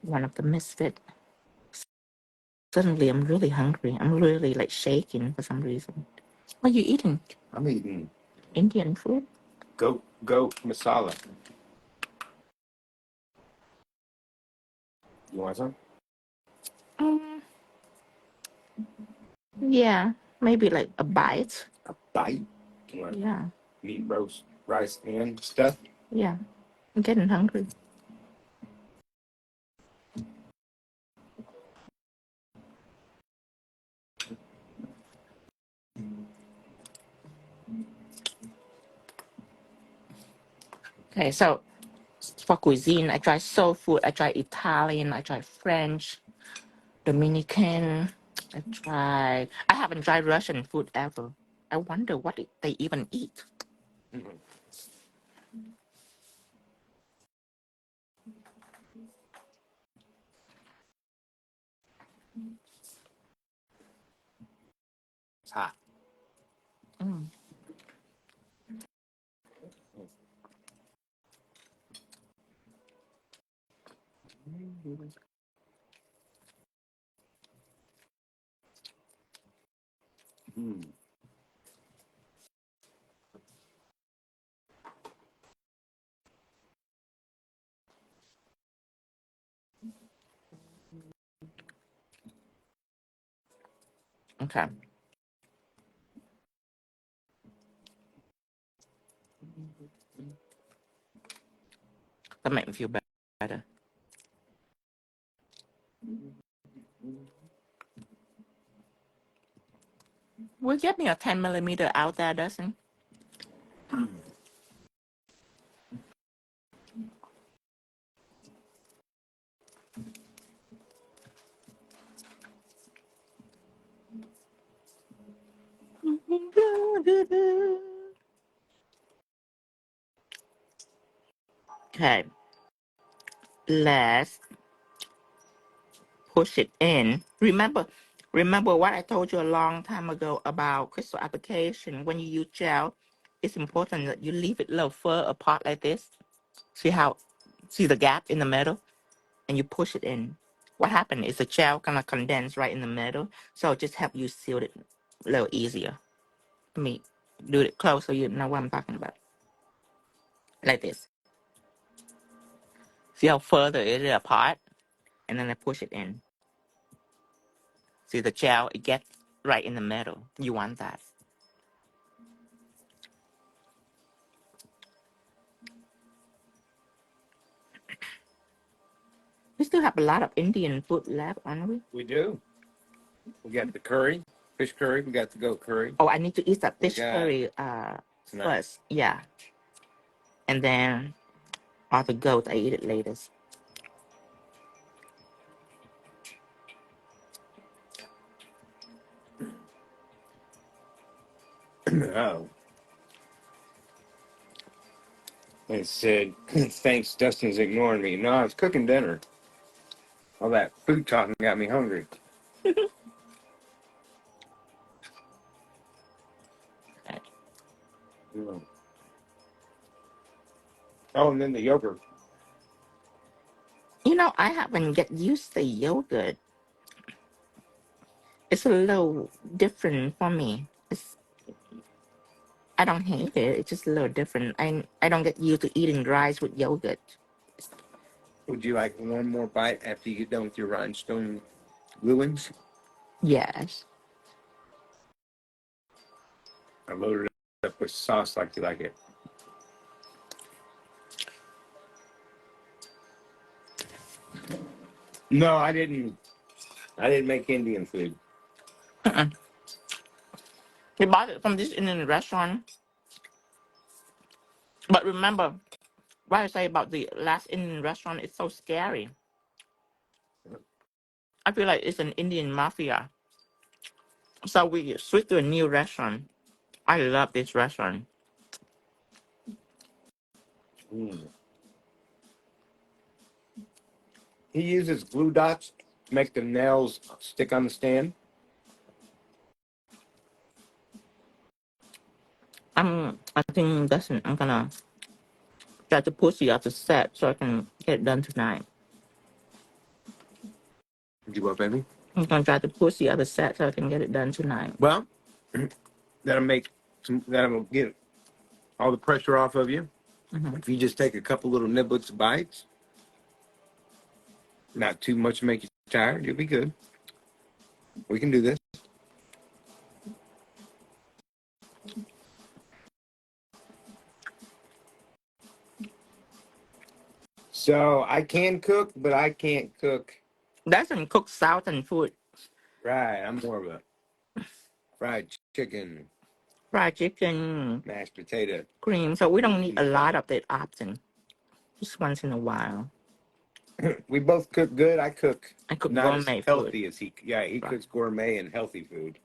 one of the misfit. Suddenly, I'm really hungry. I'm really like shaking for some reason. What are you eating? I'm eating Indian food? goat masala. You want some? Um, yeah, maybe like a bite. A bite? What? Yeah. Meat roast, rice, and stuff. Yeah. I'm getting hungry. Okay, so for cuisine, I try soul food, I try Italian, I try French, Dominican. I haven't tried Russian food ever. I wonder what they even eat. Mhm. It's hot. Mm. Mm. Okay, that make me feel better. Will get me a 10 millimeter out there, doesn't? Okay, let's push it in. Remember what I told you a long time ago about crystal application. When you use gel, it's important that you leave it a little fur apart like this. See the gap in the middle, and you push it in. What happened is the gel gonna condense right in the middle, so it just help you seal it a little easier. Let me do it close so you know what I'm talking about. Like this. See how further it is apart, and then I push it in. See the gel, it gets right in the middle. You want that. We still have a lot of Indian food left, aren't we? We do. We got the curry, fish curry. We got the goat curry. Oh, I need to eat that We fish got curry tonight. first. Yeah. And then all the goat, I eat it later. Oh, it said, "Thanks, Dustin's ignoring me." No, I was cooking dinner. All that food talking got me hungry. Mm. Oh, and then the yogurt. You know, I haven't get used to yogurt. It's a little different for me. I don't hate it. It's just a little different. I don't get used to eating rice with yogurt. Would you like one more bite after you get done with your rhinestone gluings? Yes. I loaded it up with sauce like you like it. No, I didn't. I didn't make Indian food. Mm-mm. We bought it from this Indian restaurant. But remember, what I say about the last Indian restaurant is so scary. I feel like it's an Indian mafia. So we switched to a new restaurant. I love this restaurant. Mm. He uses glue dots to make the nails stick on the stand. I think I'm gonna try to push the other set so I can get it done tonight. Did you what, baby? I'm gonna try to push the other set so I can get it done tonight. Well, that'll get all the pressure off of you. Hmm. If you just take a couple little niblets of bites, not too much to make you tired, you'll be good. We can do this. So I can cook, but I can't cook. Doesn't cook southern food. Right, I'm more of a fried chicken, Fried chicken, mashed potato, cream. So we don't need a peanut lot butter. of that often. Just once in a while. We both cook good. I cook I cook not as gourmet food. healthy as he. Yeah, he Right. cooks gourmet and healthy food.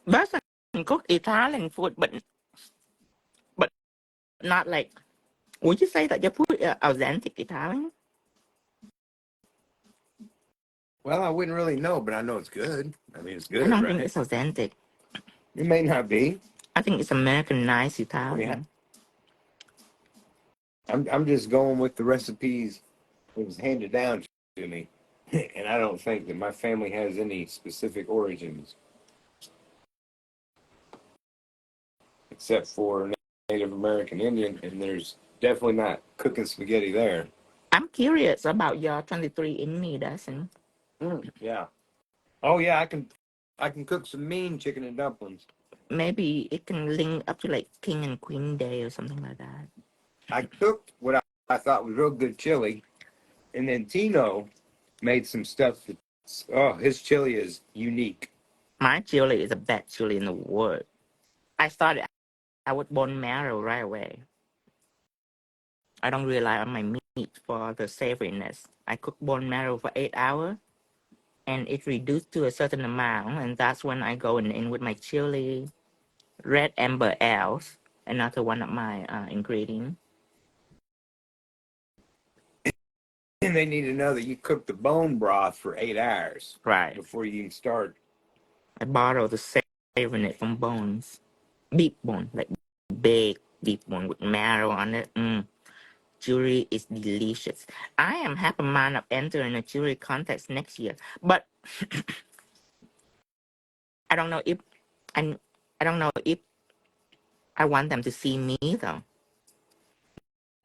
Doesn't cook Italian food, but not like. Would you say that you put authentic Italian? Well, I wouldn't really know, but I know it's good. I mean, it's I good, don't think right? it's authentic. It may not be. I think it's Americanized I mean, Italian. I'm just going with the recipes that was handed down to me, and I don't think that my family has any specific origins except for Native American Indian, and there's definitely not cooking spaghetti there. I'm curious about your 23andMe, doesn't? Yeah. Oh yeah, I can cook some mean chicken and dumplings. Maybe it can link up to like King and Queen Day or something like that. I cooked what I thought was real good chili, and then Tino made some stuff that's, oh, his chili is unique. My chili is the best chili in the world. I started out with bone marrow right away. I don't rely on my meat for the savoriness. I cook bone marrow for 8 hours and it reduced to a certain amount, and that's when I go in with my chili, red amber ales, another one of my ingredients. And they need to know that you cook the bone broth for 8 hours Right. before you even start. I borrow the savoriness from bones, beef bone, like big beef bone with marrow on it. Jewelry is delicious. I am happy man of entering a jewelry contest next year, but I don't know if I, I don't know if I want them to see me though.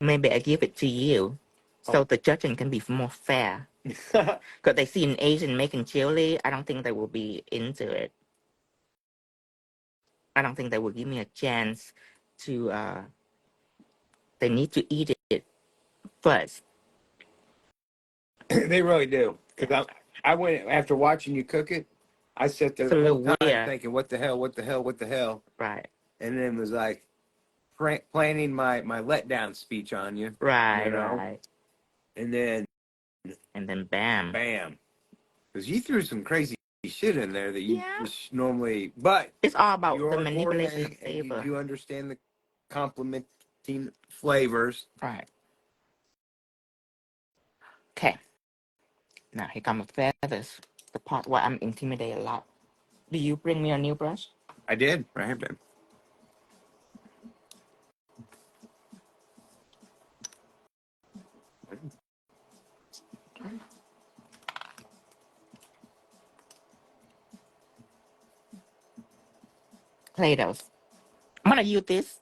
Maybe I give it to you, so the judging can be more fair. Because they see an Asian making chili, I don't think they will be into it. I don't think they will give me a chance to. They need to eat it first. They really do. Because I went after watching you cook it. I sat there It's a the whole little time weird, thinking, "What the hell? What the hell? What the hell?" right? And then was like planning my letdown speech on you, Right, you know. right. And then And then bam. bam, because you threw some crazy shit in there that you Yeah. just normally. But It's all about the you're manipulation of gourmet and you flavor. do understand the complementing flavors. Right. Okay. Now here come the feathers. The part where I'm intimidated a lot. Do you bring me a new brush? I did. I have been. Play-Dohs. I'm gonna use this.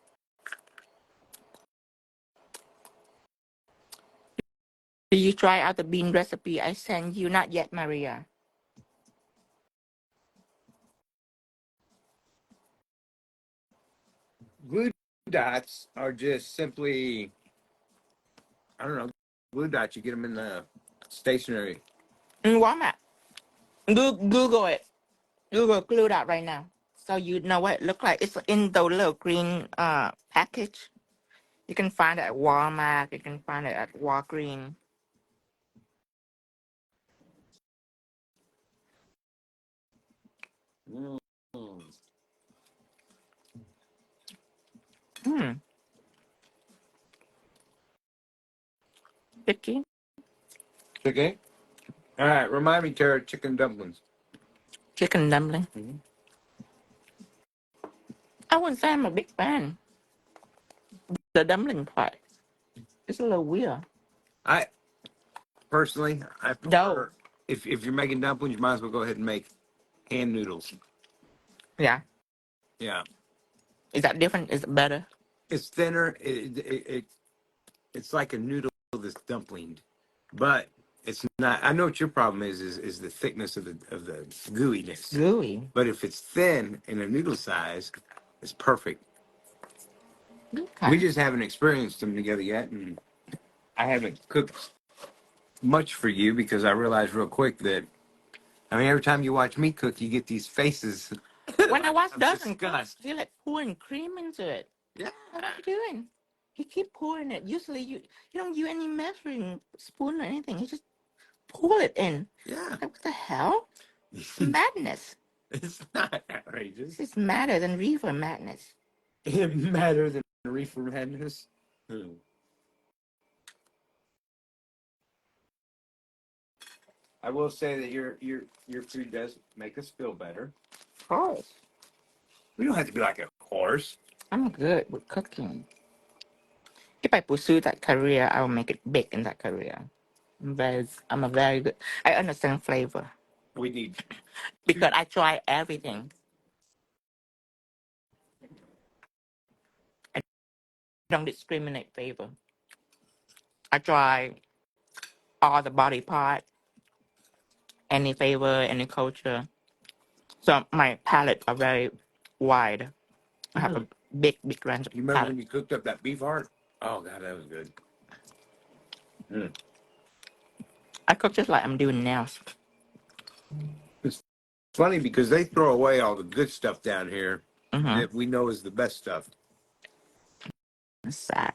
Did you try out the bean recipe I sent you? Not yet, Maria. Glue dots are just simply, I don't know, glue dots. You get them in the stationery. In Walmart. Google it. Google glue that right now. So you know what it look like. It's in the little green package. You can find it at Walmart. You can find it at Walgreens. Mm. Hmm. Sticky. Okay. All right. Remind me, Tara, chicken dumplings. Chicken dumpling. Mm-hmm. I wouldn't say I'm a big fan. The dumpling part. It's a little weird. I personally, I Dough. prefer if you're making dumplings, you might as well go ahead and make hand noodles. Yeah. Yeah, Is that different? Is it better? it's thinner. It's like a noodle that's dumplinged, but It's not. I know what your problem is the thickness of the gooiness. Gooey. But if it's thin in a noodle size, it's perfect. Okay. We just haven't experienced them together yet, and I haven't cooked much for you because I realized real quick that I mean every time you watch me cook, you get these faces. When I watch of Dustin cook, disgust. he like pouring cream into it. Yeah. What are you doing? He keep pouring it. Usually you don't use any measuring spoon or anything. You just pour it in. Yeah. Like, what the hell? Madness. It's not outrageous. This is madder than reefer madness. It matter than reefer madness. I will say that your food does make us feel better. Of course. We don't have to be like a horse. I'm good with cooking. If I pursue that career, I will make it big in that career. I'm a very good. I understand flavor We need because I try everything. I don't discriminate flavor. I try all the body part, any flavor, any culture. So my palate are very wide. I have a big range You of remember when palate. you cooked up that beef heart? Oh god, that was good. I cook just like I'm doing now. It's funny because they throw away all the good stuff down here Mm-hmm. that we know is the best stuff, That's sad.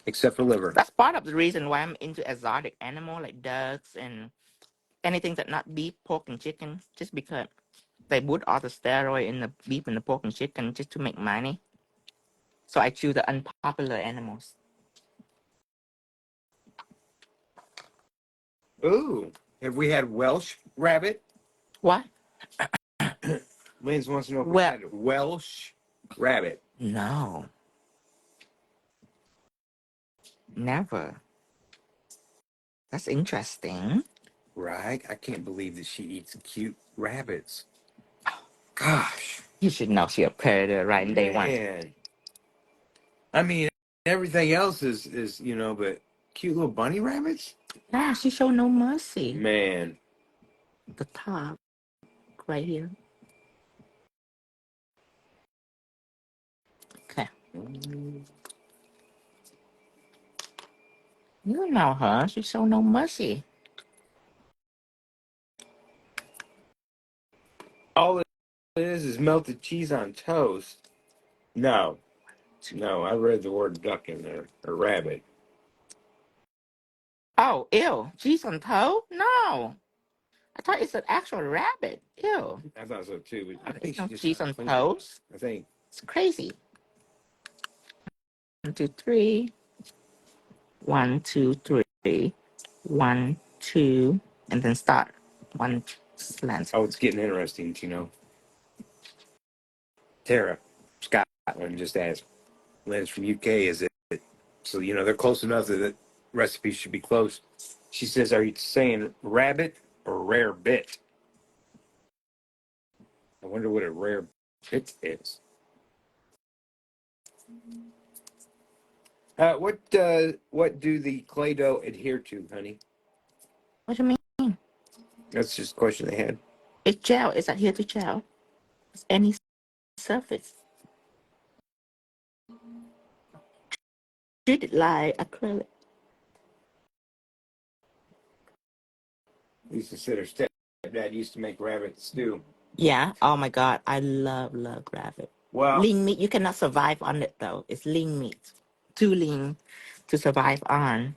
except for liver. That's part of the reason why I'm into exotic animal like ducks and anything that not beef, pork, and chicken. Just because they put all the steroid in the beef and the pork and chicken just to make money. So I choose the unpopular animals. Ooh, have we had Welsh rabbit? What? Lance wants to know if we Well, had Welsh rabbit. no, never. That's interesting. Right? I can't believe that she eats cute rabbits. Gosh, You should know she a predator right in day one. man. I mean, everything else is but cute little bunny rabbits. Nah, she show no mercy. Man, The top, right here. Okay. You know her. She show no mercy. all it is melted cheese on toast. No, no, I read the word duck in there or rabbit. Oh, ew. Cheese on toe? No. I thought it's an actual rabbit. Ew. I thought so too, but I think There's she no just cheese on cleaned it. toes. I think. It's crazy. 1, 2, 3. 1, 2, 3. 1, 2. And then start. One slant. Oh, it's getting interesting, Tara, Scotland just asked. Lynn's from UK, is it? So, they're close enough that the recipes should be close. She says, are you saying rabbit or rare bit? I wonder what a rare bit is. What do the clay dough adhere to, honey? What do you mean? That's just a question they had. It's gel. It's adhere to gel. It's any surface. Treat it like acrylic. Lisa said her stepdad used to make rabbit stew. Yeah. Oh my God. I love rabbit. Well, Lean meat. You cannot survive on it though. It's lean meat. Too lean to survive on.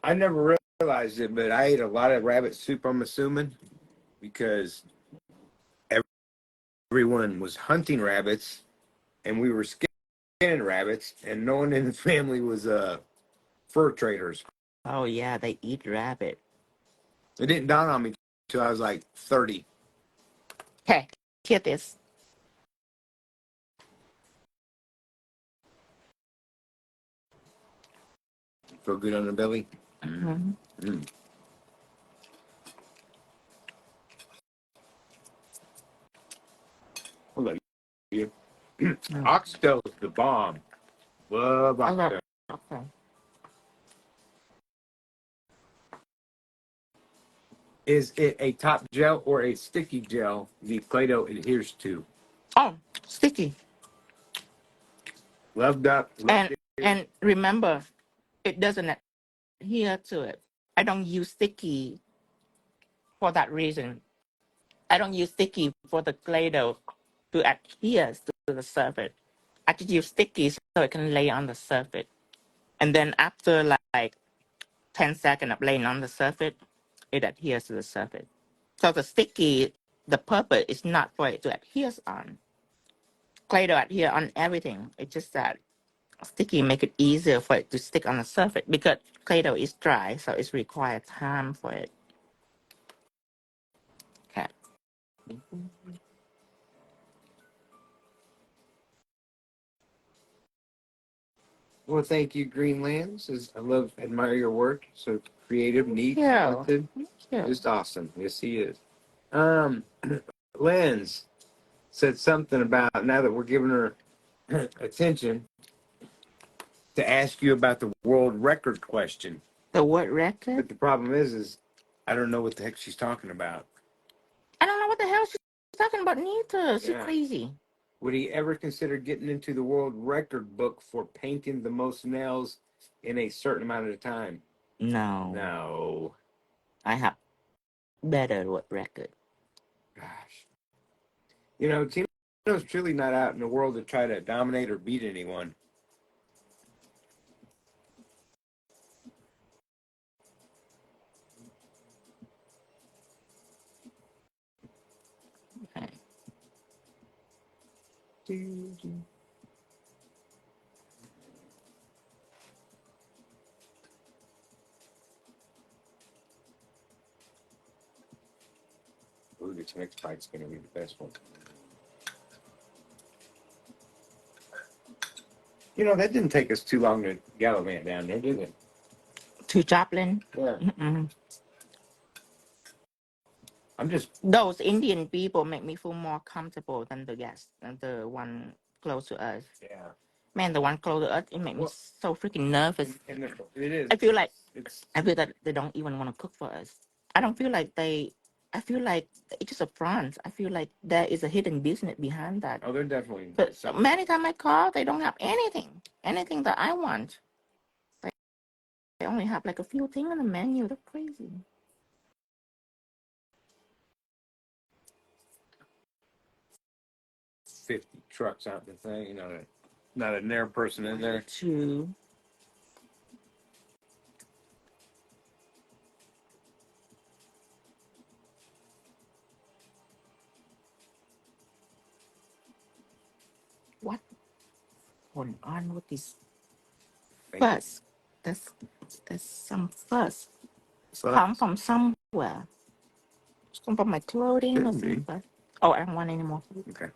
I never realized it, but I ate a lot of rabbit soup, I'm assuming, because everyone was hunting rabbits and we were skinning rabbits, and no one in the family was fur traders. Oh yeah, they eat rabbit. It didn't dawn on me till I was like 30. Okay, hear this. Feel good on the belly? Mm-hmm. Mm. I love you. Oxtail's the bomb. Love I love. oxtail. Okay. Is it a top gel or a sticky gel the Play-Doh adheres to? Oh, sticky. Loved up. And remember, it doesn't adhere to it. I don't use sticky for that reason. I don't use sticky for the Play-Doh to adhere to the surface. I just use sticky so it can lay on the surface. And then after like 10 seconds of laying on the surface, it adheres to the surface. So the sticky, the purpose is not for it to adhere on. Play-Doh adhere on everything. It's just that sticky make it easier for it to stick on the surface because Play-Doh is dry, so it's required time for it. Okay. Well, thank you, Greenlands. I admire your work. So creative, neat, talented. Just awesome. Yes, he is. Lens said something about now that we're giving her attention to ask you about the world record question. The what record? But the problem is I don't know what the heck she's talking about. I don't know what the hell she's talking about neither. She's crazy. Would he ever consider getting into the world record book for painting the most nails in a certain amount of time? No. No. I have better world record. Gosh. You know, Tino's truly not out in the world to try to dominate or beat anyone. Okay. Ooh, this next bite's going to be the best one. You know, that didn't take us too long to gallivant down there, did it? To Joplin? Yeah. Mm-mm. I'm just... Those Indian people make me feel more comfortable than the guests, than the one close to us. Yeah. Man, the one close to us, it makes me so freaking nervous. And it is. I feel that they don't even want to cook for us. I don't feel like I feel like it's just a front. I feel like there is a hidden business behind that. Oh, they're definitely... But many times I call, they don't have anything that I want. They only have like a few things on the menu. That's crazy. $50 trucks out the thing, you know, not a near person in there. Two. What going on with this fuss? There's some fuss. Come from somewhere. It's come from my clothing or something. Oh, I don't want any more. Okay.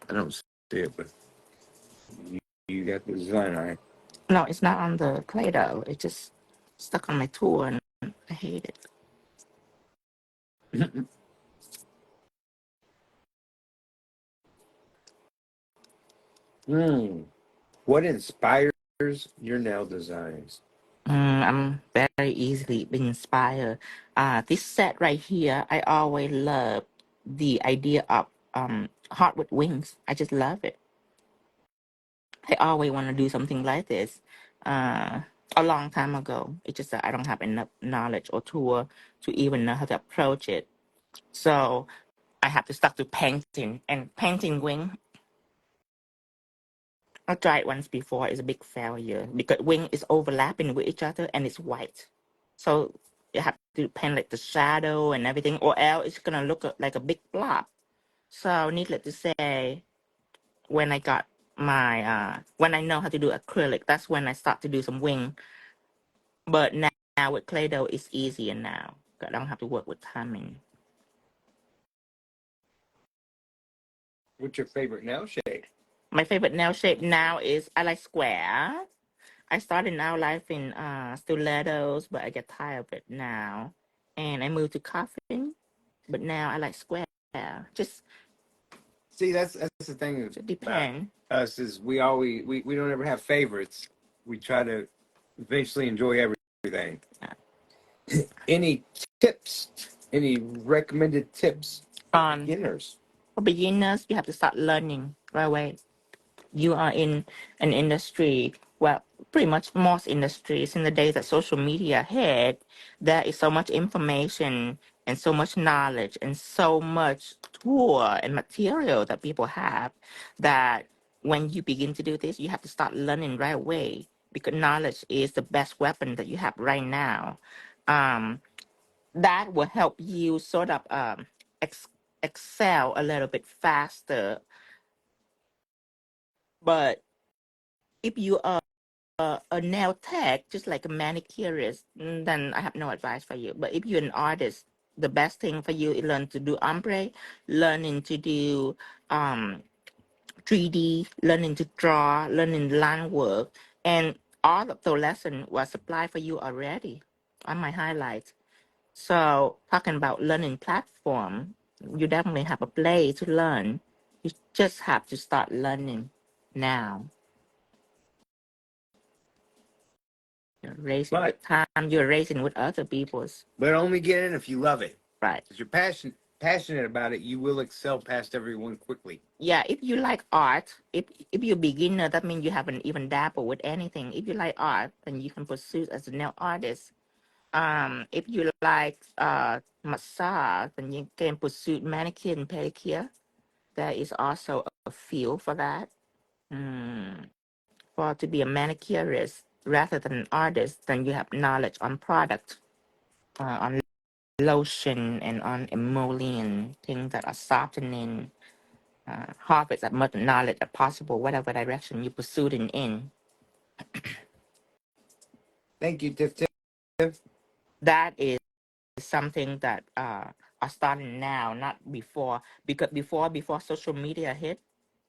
I don't see it, but you got the design right. No, it's not on the Play-Doh. It's just stuck on my tool, and I hate it. What inspires your nail designs? I'm very easily inspired. This set right here, I always love the idea of heart with wings. I just love it. I always want to do something like this. A long time ago. It's just that I don't have enough knowledge or tool to even know how to approach it. So I have to start to painting, and painting wing. I tried once before. It's a big failure because wing is overlapping with each other and it's white. So you have to paint like the shadow and everything, or else it's gonna look like a big blob. So needless to say, when I got my when I know how to do acrylic, that's when I start to do some wing. But now with Play-Doh, it's easier now. I don't have to work with timing. What's your favorite nail shape? My favorite nail shape now is I like square. I started nail life in stilettos, but I get tired of it now. And I moved to coffin, but now I like square. Just See, that's the thing It about depends. us is we don't ever have favorites. We try to eventually enjoy everything. Any tips? Any recommended tips for beginners? For beginners, you have to start learning right away. You are in an industry, well, pretty much most industries in the days that social media hit, there is so much information and so much knowledge and so much tool and material that people have that when you begin to do this, you have to start learning right away because knowledge is the best weapon that you have right now. Um, that will help you sort of ex- excel a little bit faster. But if you are a nail tech, just like a manicurist, then I have no advice for you. But if you're an artist, the best thing for you is learn to do ombre, learning to do 3D, learning to draw, learning line work, and all of the lesson was supplied for you already on my highlights. So talking about learning platform, you definitely have a place to learn. You just have to start learning now. You're racing with time. You're racing with other people's. But only get in if you love it. Right. If you're passionate about it, you will excel past everyone quickly. Yeah, if you like art, if you're a beginner, that means you haven't even dabbled with anything. If you like art, then you can pursue as a nail artist. If you like massage, then you can pursue manicure and pedicure. There is also a field for that. For to be a manicurist rather than an artist, then you have knowledge on product, on lotion and on emollient, things that are softening, harvest as much knowledge as possible, whatever direction you pursue it in. Thank you, Tiff. That is something that are starting now, not before. Because before social media hit,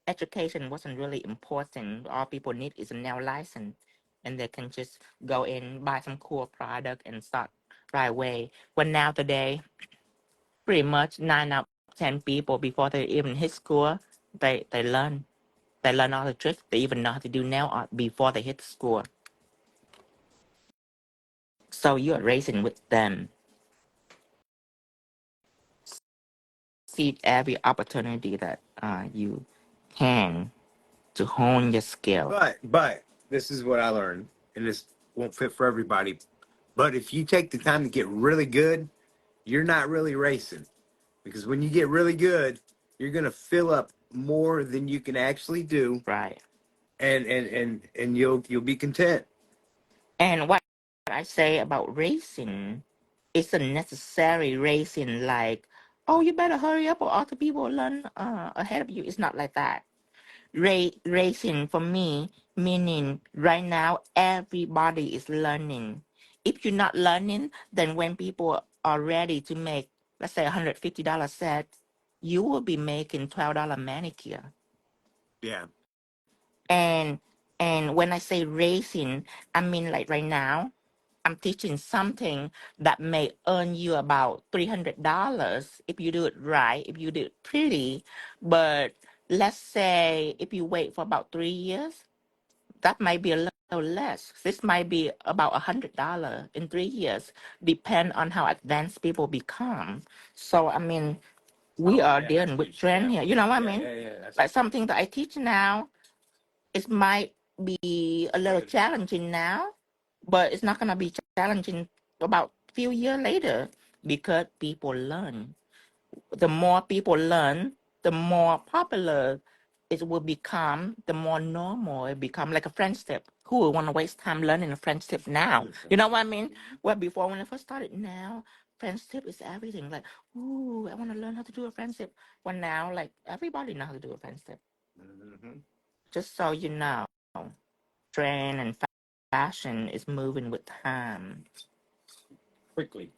education wasn't really important. All people need is a nail license, and they can just go in, buy some cool product, and start right away. But now today, pretty much 9 out of 10 people before they even hit school, they learn. They learn all the tricks. They even know how to do nail art before they hit school. So you're racing with them. See every opportunity that you can to hone your skill. But this is what I learned, and this won't fit for everybody. But if you take the time to get really good, you're not really racing. Because when you get really good, you're gonna fill up more than you can actually do. Right. And you'll be content. And what I say about racing, it's a necessary racing. Like, oh, you better hurry up, or other people learn ahead of you. It's not like that. Racing for me, meaning right now everybody is learning. If you're not learning, then when people are ready to make, let's say, $150 set, you will be making $12 manicure. Yeah. And when I say racing, I mean like right now, I'm teaching something that may earn you about $300 if you do it right, if you do it pretty. But let's say if you wait for about 3 years, that might be a little less. This might be about $100 in 3 years, depend on how advanced people become. So I mean, we are dealing with trend here. You know what I mean? Like something that I teach now, it might be a little challenging now, but it's not gonna be challenging about few years later because people learn. The more people learn, the more popular it will become, the more normal it become, like a friendship. Who would want to waste time learning a friendship now? You know what I mean? Well, before when I first started, now friendship is everything. Like, ooh, I want to learn how to do a friendship. Well, now like everybody know how to do a friendship. Just so you know, trend and fashion is moving with time quickly.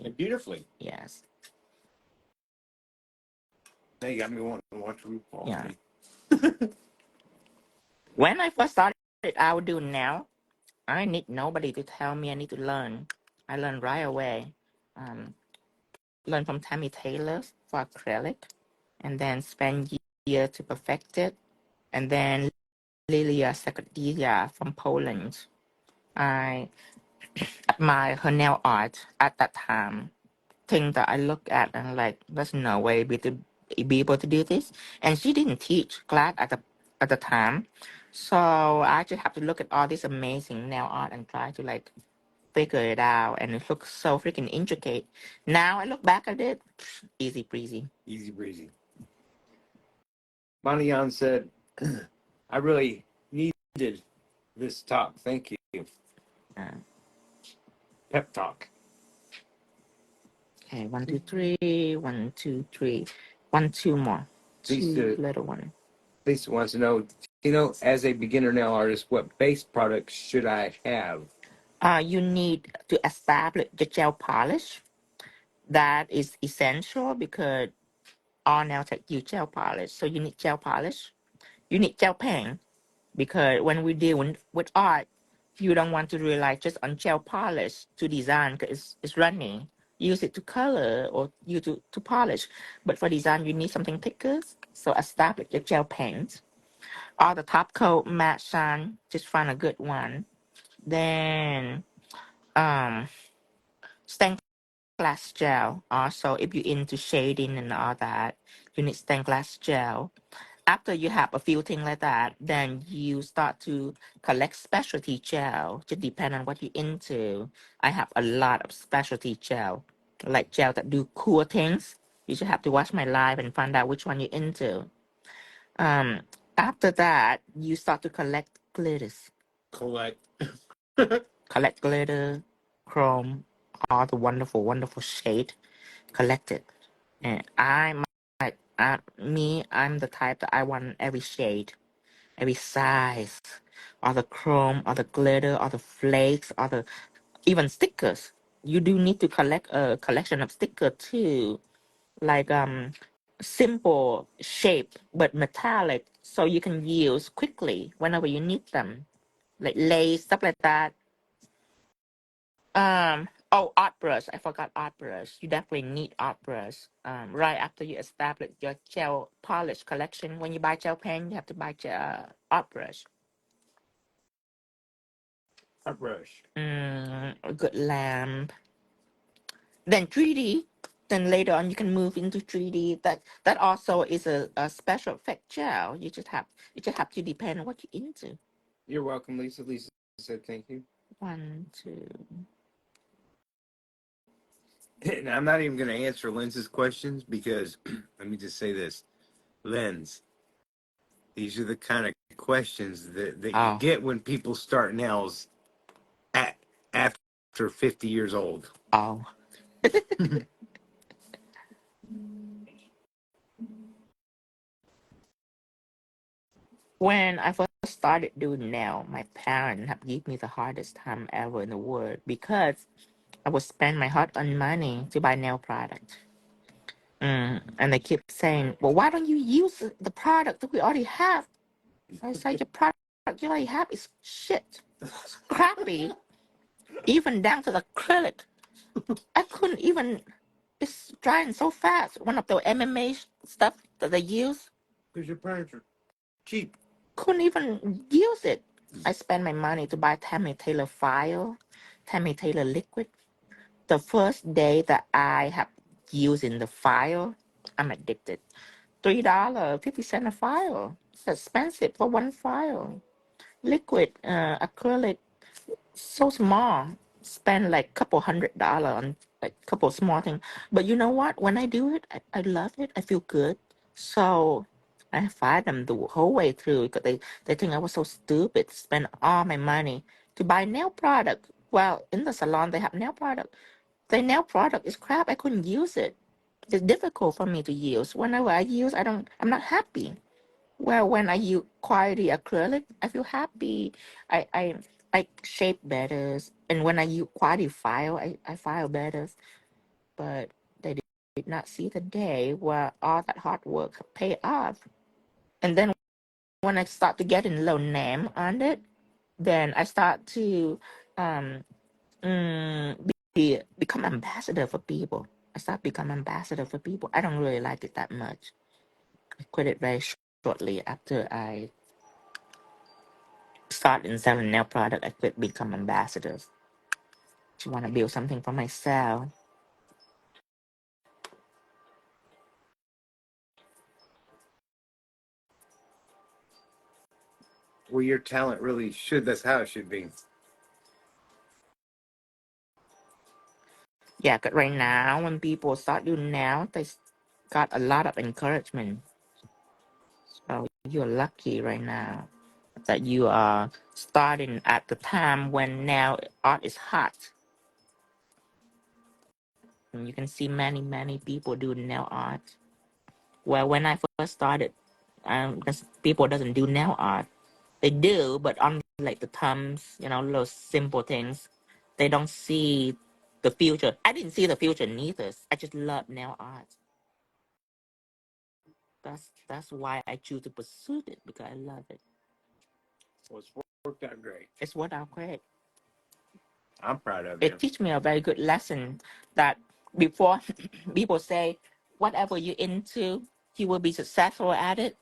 And beautifully. Yes. Now you got me wanting to watch RuPaul. Yeah. When I first started, I would do now. I need nobody to tell me I need to learn. I learned right away. Um, learn from Tammy Taylor for acrylic, and then spend year to perfect it. And then Lilia Secretilla from Poland. I admire her nail art at that time. Thing that I look at and like, there's no way be able to do this. And she didn't teach class at the time, so I just have to look at all this amazing nail art and try to like figure it out. And it looks so freaking intricate. Now I look back at it, easy breezy. Easy breezy. Manian said, I really needed this talk. Thank you. Pep talk. Okay, 1, 2, 3, 1, 2, 3, 1, 2 more. Two little one. Lisa wants to know, as a beginner nail artist, what base products should I have? You need to establish the gel polish. That is essential because all nail tech use gel polish. So you need gel polish. You need gel pen because when we deal with art, you don't want to rely just on gel polish to design because it's running. Use it to color or use to polish. But for design, you need something thicker. So establish the gel paint. All the top coat, matte shine, just find a good one. Then stained glass gel. Also, if you're into shading and all that, you need stained glass gel. After you have a few things like that, then you start to collect specialty gel. Just depend on what you're into. I have a lot of specialty gel, like gel that do cool things. You should have to watch my live and find out which one you're into. Um, After that, you start to collect glitters. Collect glitter, chrome, all the wonderful, wonderful shade. Collect it. And I'm the type that I want every shade, every size, all the chrome, all the glitter, all the flakes, all the even stickers. You do need to collect a collection of stickers too, like simple shape but metallic, so you can use quickly whenever you need them, like lace stuff like that. Art brush. I forgot art brush. You definitely need art brush. Right after you establish your gel polish collection, when you buy gel pen, you have to buy art brush. Art brush. A good lamp. Then 3D. Then later on, you can move into 3D. That also is a special effect gel. You just have to depend on what you're into. You're welcome, Lisa. Lisa said thank you. 1, 2. And I'm not even going to answer Lenz's questions because let me just say this. Lenz, these are the kind of questions that you get when people start nails after 50 years old. Oh. When I first started doing nail, my parents have given me the hardest time ever in the world because I would spend my hard-earned money to buy nail product. And they keep saying, well, why don't you use the product that we already have? I say, your product you already have is shit. It's crappy. Even down to the acrylic. I couldn't even, it's drying so fast. One of the MMA stuff that they use. Because your parents are cheap. Couldn't even use it. I spent my money to buy Tammy Taylor file, Tammy Taylor liquid. The first day that I have using the file, I'm addicted. $3.50 a file. It's expensive for one file. Liquid, acrylic, so small. Spend like $200 on like couple small things. But you know what? When I do it, I love it. I feel good. So I fired them the whole way through because they think I was so stupid. Spend all my money to buy nail product. Well, in the salon they have nail product. The nail product is crap. I couldn't use it. It's difficult for me to use. Whenever I use, I'm not happy. Well, when I use quality acrylic, I feel happy. I shape better. And when I use quality file, I file better. But they did not see the day where all that hard work pay off. And then when I start to get a little name on it, then I start to um become ambassador for people. I start become ambassador for people. I don't really like it that much. I quit it very shortly after I started selling nail product. I quit become ambassador. I want to build something for myself. Well, your talent really should. That's how it should be. Yeah, 'cause right now when people start doing nails, they got a lot of encouragement. So you're lucky right now that you are starting at the time when nail art is hot. And you can see many people do nail art. Well, when I first started, people doesn't do nail art. They do, but on like the thumbs, those simple things. They don't see the future. I didn't see the future neither. I just love nail art. That's why I choose to pursue it, because I love it. Well, it's worked out great. It's worked out great. I'm proud of you. It teach me a very good lesson that before people say whatever you're into, you will be successful at it.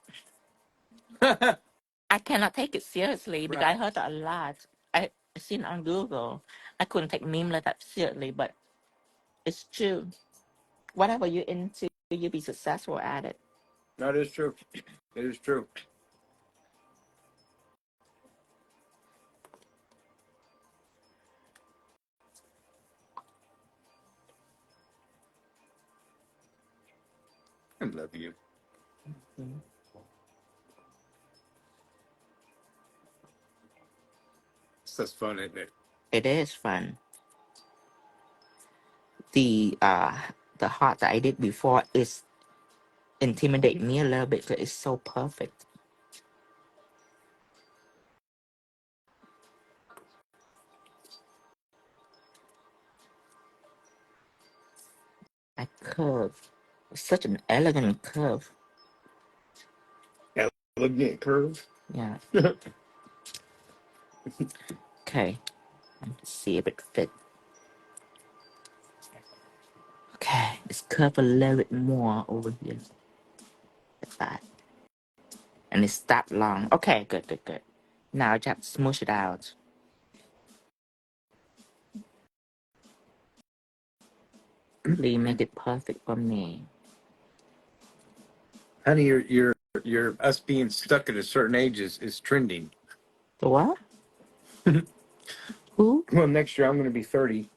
I cannot take it seriously because I heard that a lot. I seen on Google. I couldn't take meme like that seriously, but it's true. Whatever you're into, you'll be successful at it. That is true. It is true. I love you. Mhm. That's fun, isn't it? It is fun. The uh the heart that I did before is intimidate me a little bit because it's so perfect. I curve. Such an elegant curve. Elegant curve. Yeah. Okay. Let's see if it fit. Okay. Let's curve a little bit more over here. Like that. And it's that long. Okay, good. Now just smoosh it out. Please make it perfect for me. Honey, your us being stuck at a certain age is trending. The what? Who? Well, next year I'm going to be 30.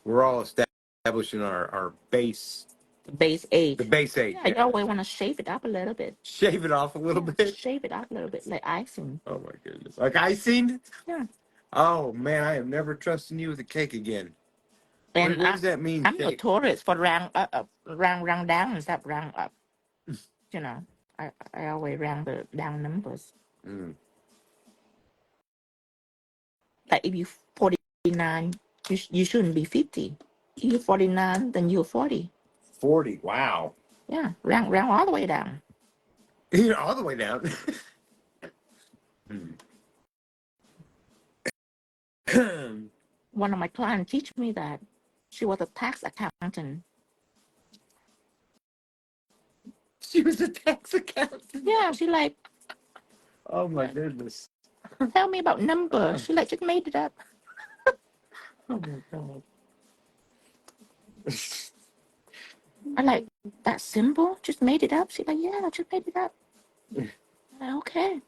We're all establishing our base, The base age. the base age. Yeah, you always want to shave it up a little bit. Shave it off a little bit. Shave it up a little bit, like icing. Oh my goodness! Like icing? Yeah. Oh man, I am never trusting you with a cake again. And What does that mean? I'm Cake? notorious for round down instead of round up. You know, I always round the down numbers. Mm. Like if you 49, you shouldn't be 50. If you're 49, then you're 40. 40. Wow. Yeah, round all the way down. You're all the way down. One of my clients teach me that. She was a tax accountant. She was a tax accountant. Yeah, she like, Oh my goodness. tell me about numbers. She like just made it up. Oh my god. I like, that simple? Just made it up? She's like, yeah, I just made it up. I'm like, okay.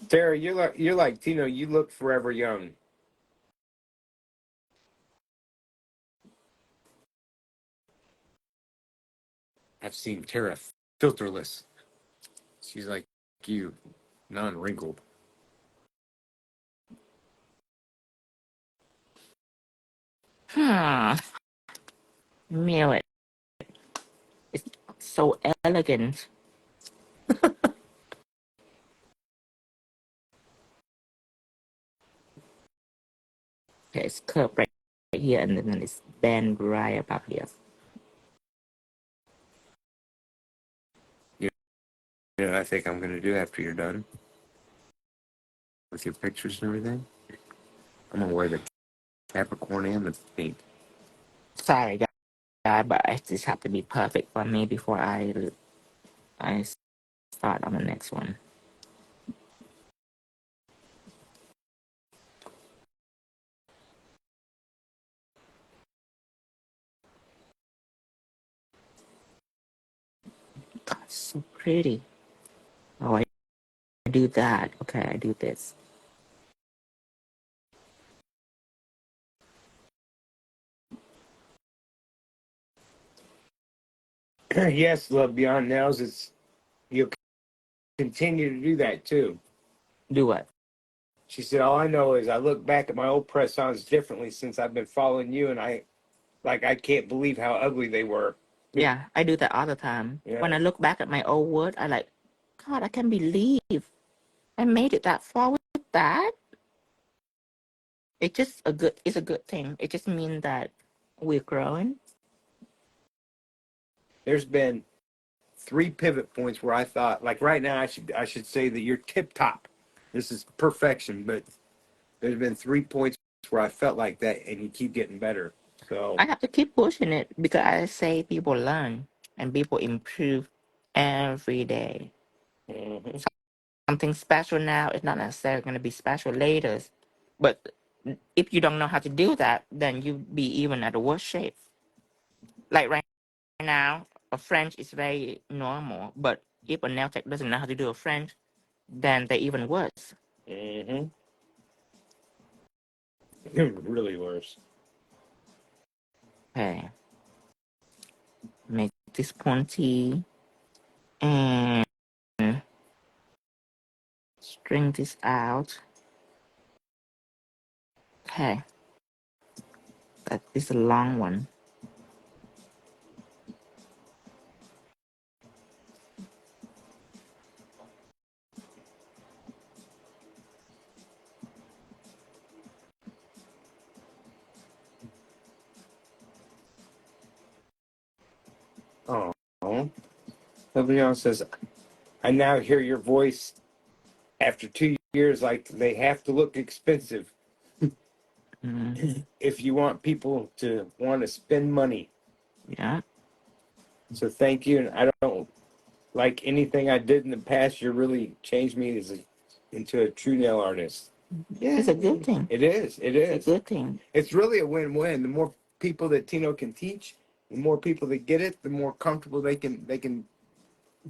Tara, you're like Tino. You look forever young. I've seen Tara filterless. She's like you, non-wrinkled. Hmm. Knew it. It's so elegant. Okay, it's curved right here and then it's bend right about here. You know, I think I'm gonna do after you're done. with your pictures and everything. I'm gonna wear the Capricorn and the pink. Sorry, guys, but it just have to be perfect for me before I start on the next one. That's so pretty. Oh, I do that. Okay, I do this. Yes, love beyond nails. You'll continue to do that too. Do what? She said, "All I know is I look back at my old press-ons differently since I've been following you, and I can't believe how ugly they were." Yeah, I do that all the time. Yeah. When I look back at my old work, I like, God, I can't believe I made it that far with that. It's a good thing. It just means that we're growing. There's been 3 pivot points where I thought, like right now, I should say that you're tip top. This is perfection, but there's been 3 points where I felt like that, and you keep getting better. So I have to keep pushing it because I say people learn and people improve every day. mhm. Something special now is not necessarily going to be special later. But if you don't know how to do that, then you be even at a worse shape. Like right now, a French is very normal, but if a nail tech doesn't know how to do a French, then they're even worse. Mm-hmm. Really worse. Okay, make this pointy and string this out. Okay, that is a long one. Oh, Leon says, I now hear your voice after 2 years. Like they have to look expensive if you want people to want to spend money. Yeah. So thank you, and I don't like anything I did in the past. You really changed me into a true nail artist. Yeah, It's a good thing. it is. It It's a is. good thing. It's really a win-win. The more people that Tino can teach, the more people that get it, the more comfortable they can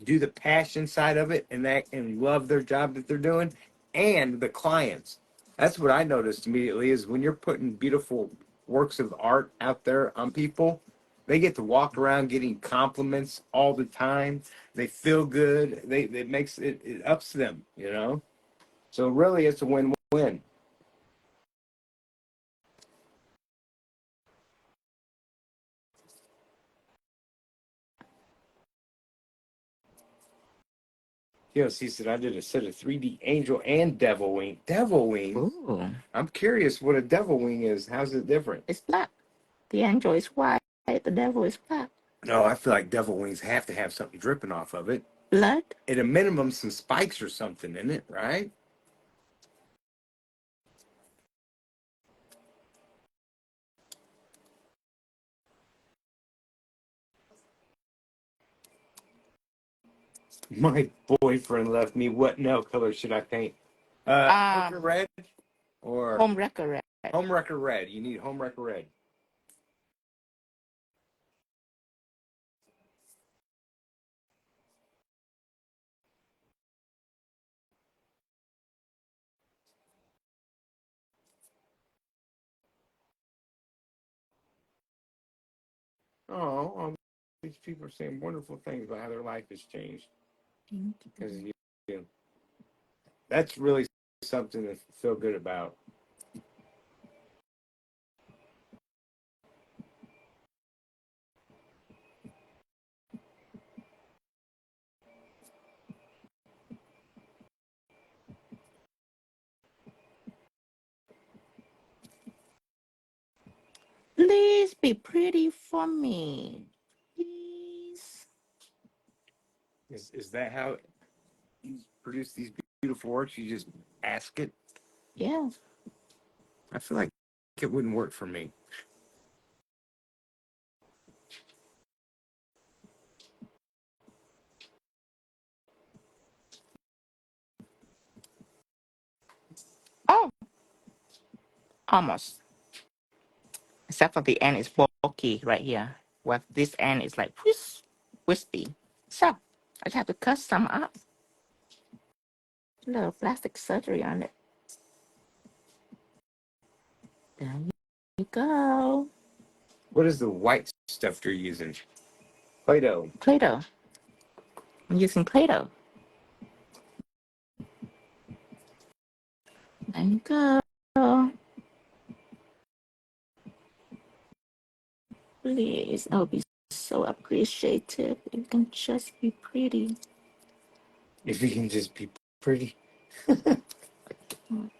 do the passion side of it and love their job that they're doing, and the clients. That's what I noticed immediately is when you're putting beautiful works of art out there on people, they get to walk around getting compliments all the time. They feel good. It makes it ups them, you know. So really, it's a win-win. Yes, he said I did a set of 3D angel and devil wing. Devil wings. Ooh, I'm curious what a devil wing is. How's it different? it's black. The angel is white. The devil is black. No, I feel like devil wings have to have something dripping off of it. Blood. At a minimum, some spikes or something in it, right? My boyfriend left me. What nail color should I paint? Ochre Um, red or home record. home wrecker red? You need home wrecker red. Oh, these people are saying wonderful things about how their life has changed because of you. That's really something to feel good about. Please be pretty for me. Please. Is that how you produce these beautiful works? You just ask it. Yeah. I feel like it wouldn't work for me. Oh, almost. Except for the end is bulky right here. Well, this end is like wispy. So I just have to cut some up. A little plastic surgery on it. There you go. What is the white stuff you're using? Play-Doh. Play-Doh. I'm using Play-Doh. There you go. Please, I'll be so appreciative. It can just be pretty. If you can just be pretty.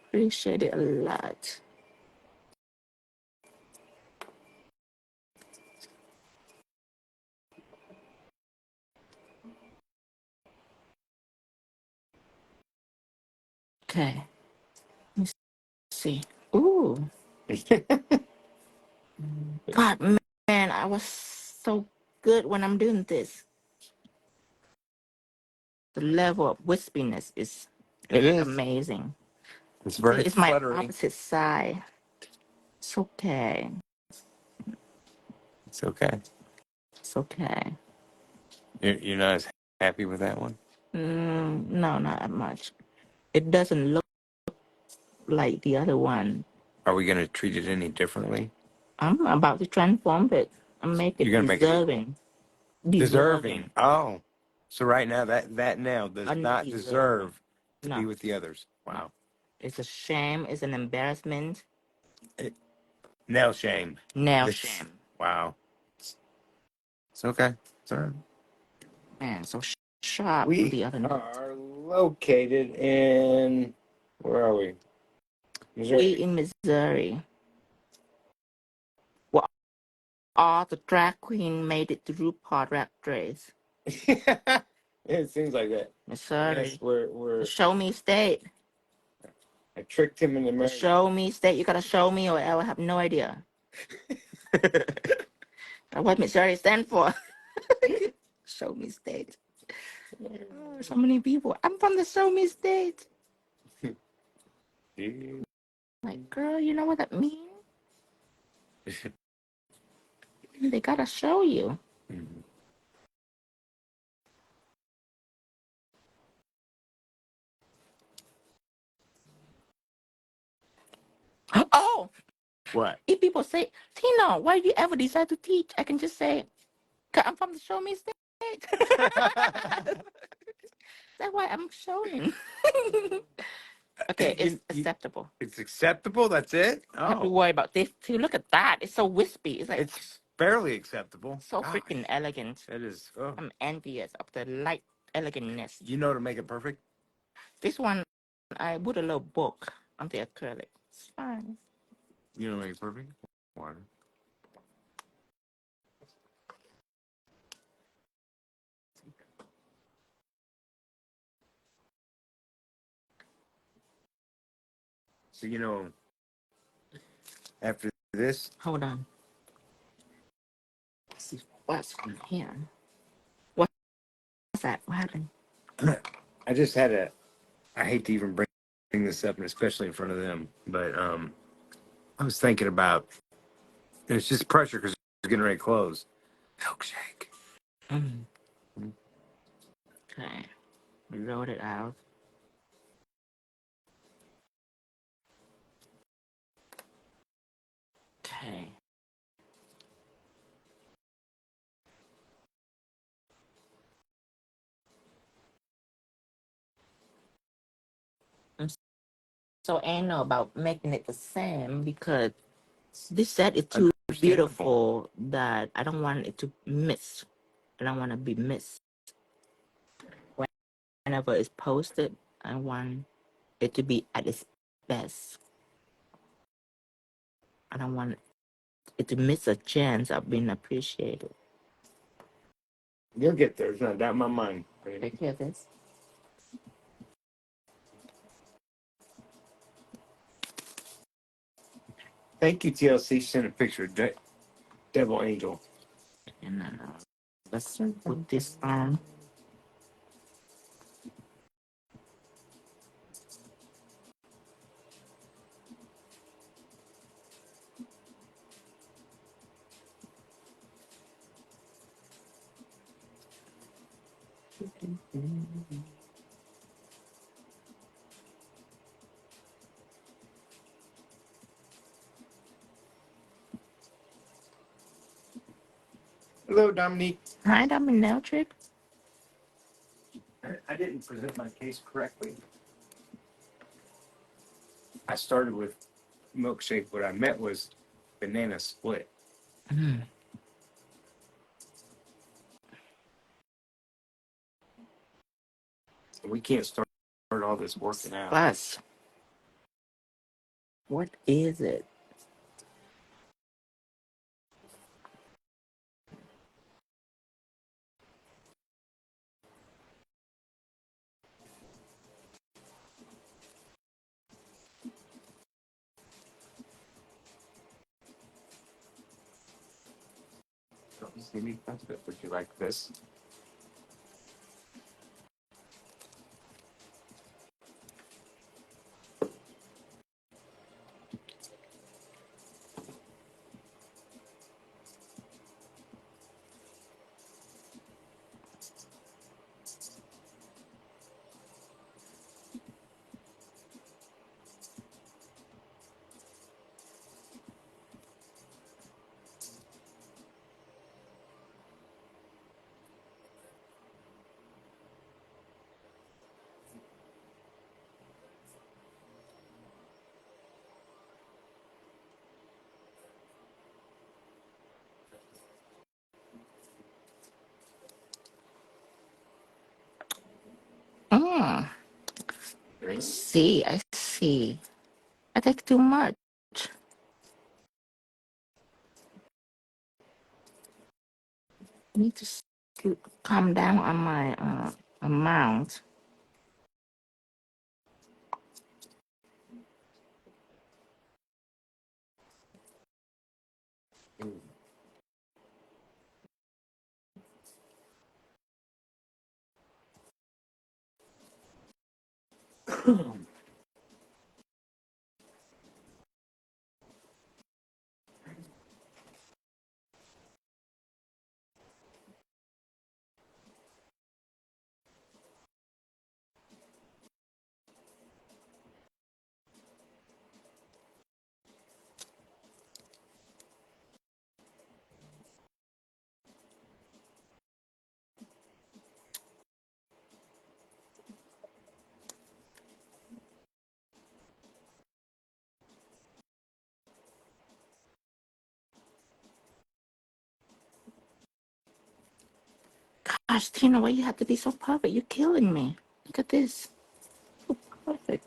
Appreciate it a lot. Okay. Let's see. Ooh. God, man, I was so good when I'm doing this. The level of wispiness is It is. amazing. It's See, very it's my fluttery. opposite side. It's okay. It's okay. It's okay. You're not as happy with that one? No, not that much. It doesn't look like the other one. Are we going to treat it any differently? I'm about to transform it and make You're it going to make it deserving. deserving. Oh. So right now, that now does not Undeserving. deserve to be No, with the others. no. Wow. It's a shame. It's an embarrassment. Nail shame. Nail This. shame. Wow. It's okay. It's all right. Man, so sharp on We the other note. are located in, where are we? We Missouri. in Missouri. Well, all the drag queen made it through pod rap race. It seems like that. Yes, Missouri. The we're. show me state. I tricked him into The marrying. show me state. You gotta show me or I will have no idea. What Missouri stand for. Show me state. Oh, so many people. I'm from the show me state. Like, girl, you know what that means? They gotta show you. Oh, What? if people say, Tina, why do you ever decide to teach? I can just say, 'cause I'm from the show me state. That's why I'm showing. Okay, it's acceptable. It's acceptable. That's it. I have to Oh, worry about this too. Look at that. It's so wispy. It's like it's barely acceptable. so Gosh, freaking elegant. that is. Oh, I'm envious of the light elegantness. you know to make it perfect. This one, I put a little book on the acrylic. It's fine. You know to make it perfect. Water. So after this, Hold on. Let's see what's on here. What's that? What happened? I just had a. I hate to even bring this up, and especially in front of them, but I was thinking about. It's just pressure because it's getting ready to close. Milkshake. Mm. Okay. We wrote it out. Okay. I'm so anal about making it the same because this set is too beautiful that I don't want it to miss. I don't want to be missed. Whenever it's posted, I want it to be at its best. I don't want it to miss a chance of being appreciated. You'll get there. It's not doubt in my mind. Take care of this. Thank you, TLC. Sent a picture of Devil Angel. And let's put this on. Hello, Dominique. Hi, Dominatrix. I didn't present my case correctly. I started with milkshake. What I meant was banana split. Mm. We can't start all this working out. Plus, what is it? Would you like this? Mm. I see. I see. I take too much. I need to calm down on my amount. Gosh, Tina, why you have to be so perfect? You're killing me. Look at this. So perfect.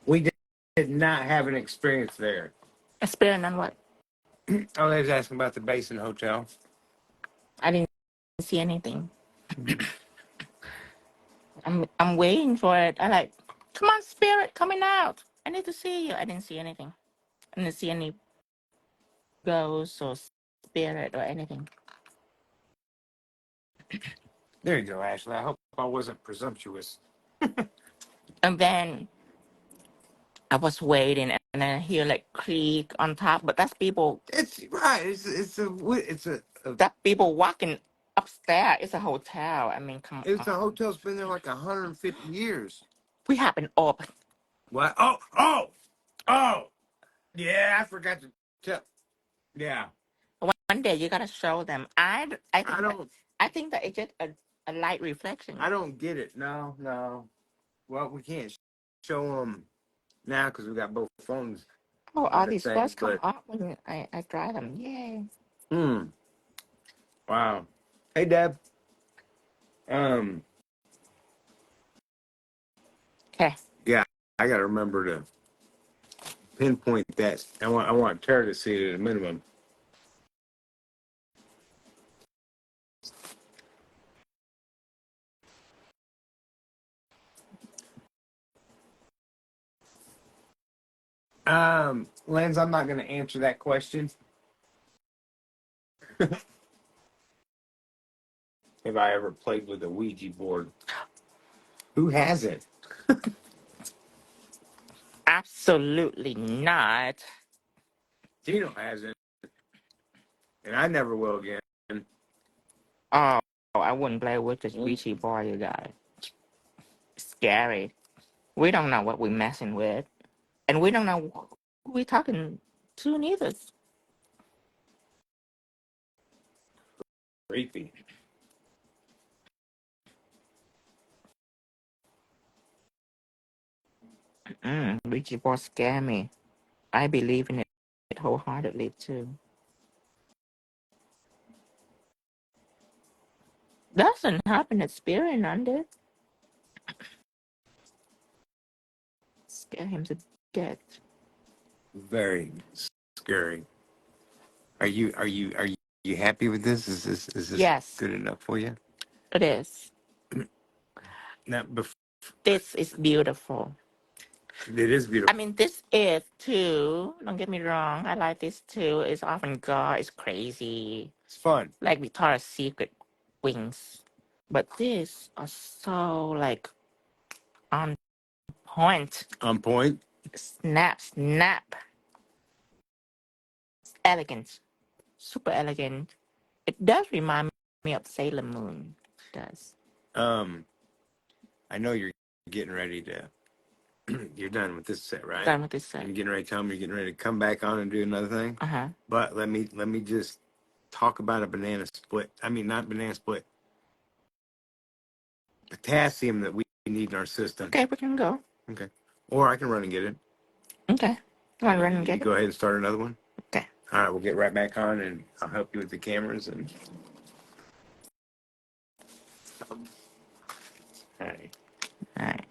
We did not have an experience there. Experiment on what? Oh, they was asking about the Basin Hotel. I didn't see anything. I'm waiting for it. I like, come on, spirit, coming out. I need to see you. I didn't see anything. I didn't see any ghosts or spirit or anything. There you go, Ashley. I hope I wasn't presumptuous. And then I was waiting, and then I hear like creak on top, but that's people. It's right. It's That people walking upstairs. It's a hotel. I mean, come a on. hotel's been there like 150 years. We have been open. What? Oh! Yeah, I forgot to tell. Yeah, One day you gotta show them. I don't. I think that it's just a light reflection. I don't get it. No. Well, we can't show them now because we got both phones. Oh, all Got a these thing, first come but up when I dry them. Yay. wow. Hey, Deb. Um, Okay. yeah, I gotta remember to pinpoint that. I want Tara to see it at a minimum. Lens, I'm not going to answer that question. Have I ever played with a Ouija board? Who hasn't? Absolutely not. Tino hasn't, and I never will again. Oh, I wouldn't play with this Ouija board, you guys. Scary. We don't know what we're messing with, and we don't know who we're talking to neither. Creepy. Ouija board scare me. I believe in it wholeheartedly too. Doesn't happen at Spirit under. Scare him to death. Very scary. Are you happy with this? Is this Yes, good enough for you? it is. Now, This is beautiful. it is beautiful. I mean, this is too. Don't get me wrong. I like this too. It's avant-garde. It's crazy. It's fun. Like Victoria's Secret wings. But these are so like on point. On point. Snap, snap. Elegant. Super elegant. It does remind me of Sailor Moon. It does. I know you're getting ready to. You're done with this set, right? Done with this set. You're getting ready to tell me you're getting ready to come back on and do another thing. But let me just talk about a banana split. I mean, not banana split. Potassium that we need in our system. Okay, we can go. Okay. Or I can run and get it. Okay. You want to run and You get go it? ahead and start another one. Okay. All right, we'll get right back on, and I'll help you with the cameras. And all right. All right.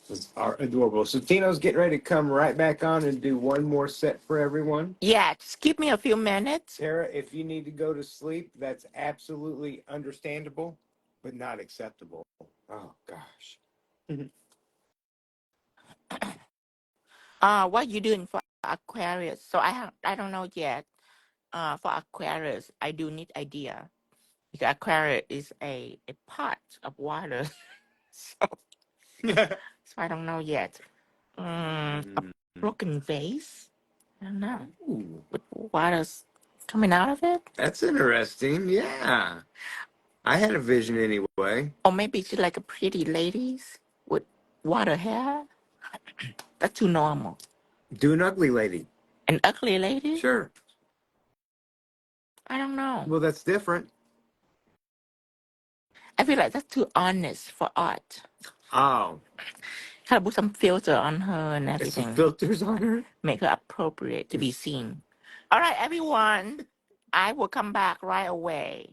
Those are adorable. So Tino's getting ready to come right back on and do one more set for everyone. Yeah, just give me a few minutes. Sarah, if you need to go to sleep, that's absolutely understandable, but not acceptable. Oh gosh. What you doing for Aquarius? So I don't know yet. For Aquarius, I do need idea because Aquarius is a pot of water, so I don't know yet. A broken vase. I don't know. Ooh, With water's coming out of it, that's interesting. Yeah. I had a vision anyway. or maybe she's like a pretty ladies with water hair. That's too normal. Do an ugly lady. An ugly lady? Sure. I don't know. Well, that's different. I feel like that's too honest for art. Oh. Gotta put some filter on her and There's some everything. filters on her. Make her appropriate to be seen. All right, everyone. I will come back right away.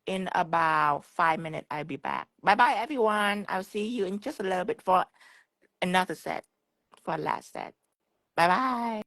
In about 5 minutes, I'll be back. Bye-bye, everyone. I'll see you in just a little bit for another set, for last set. Bye-bye.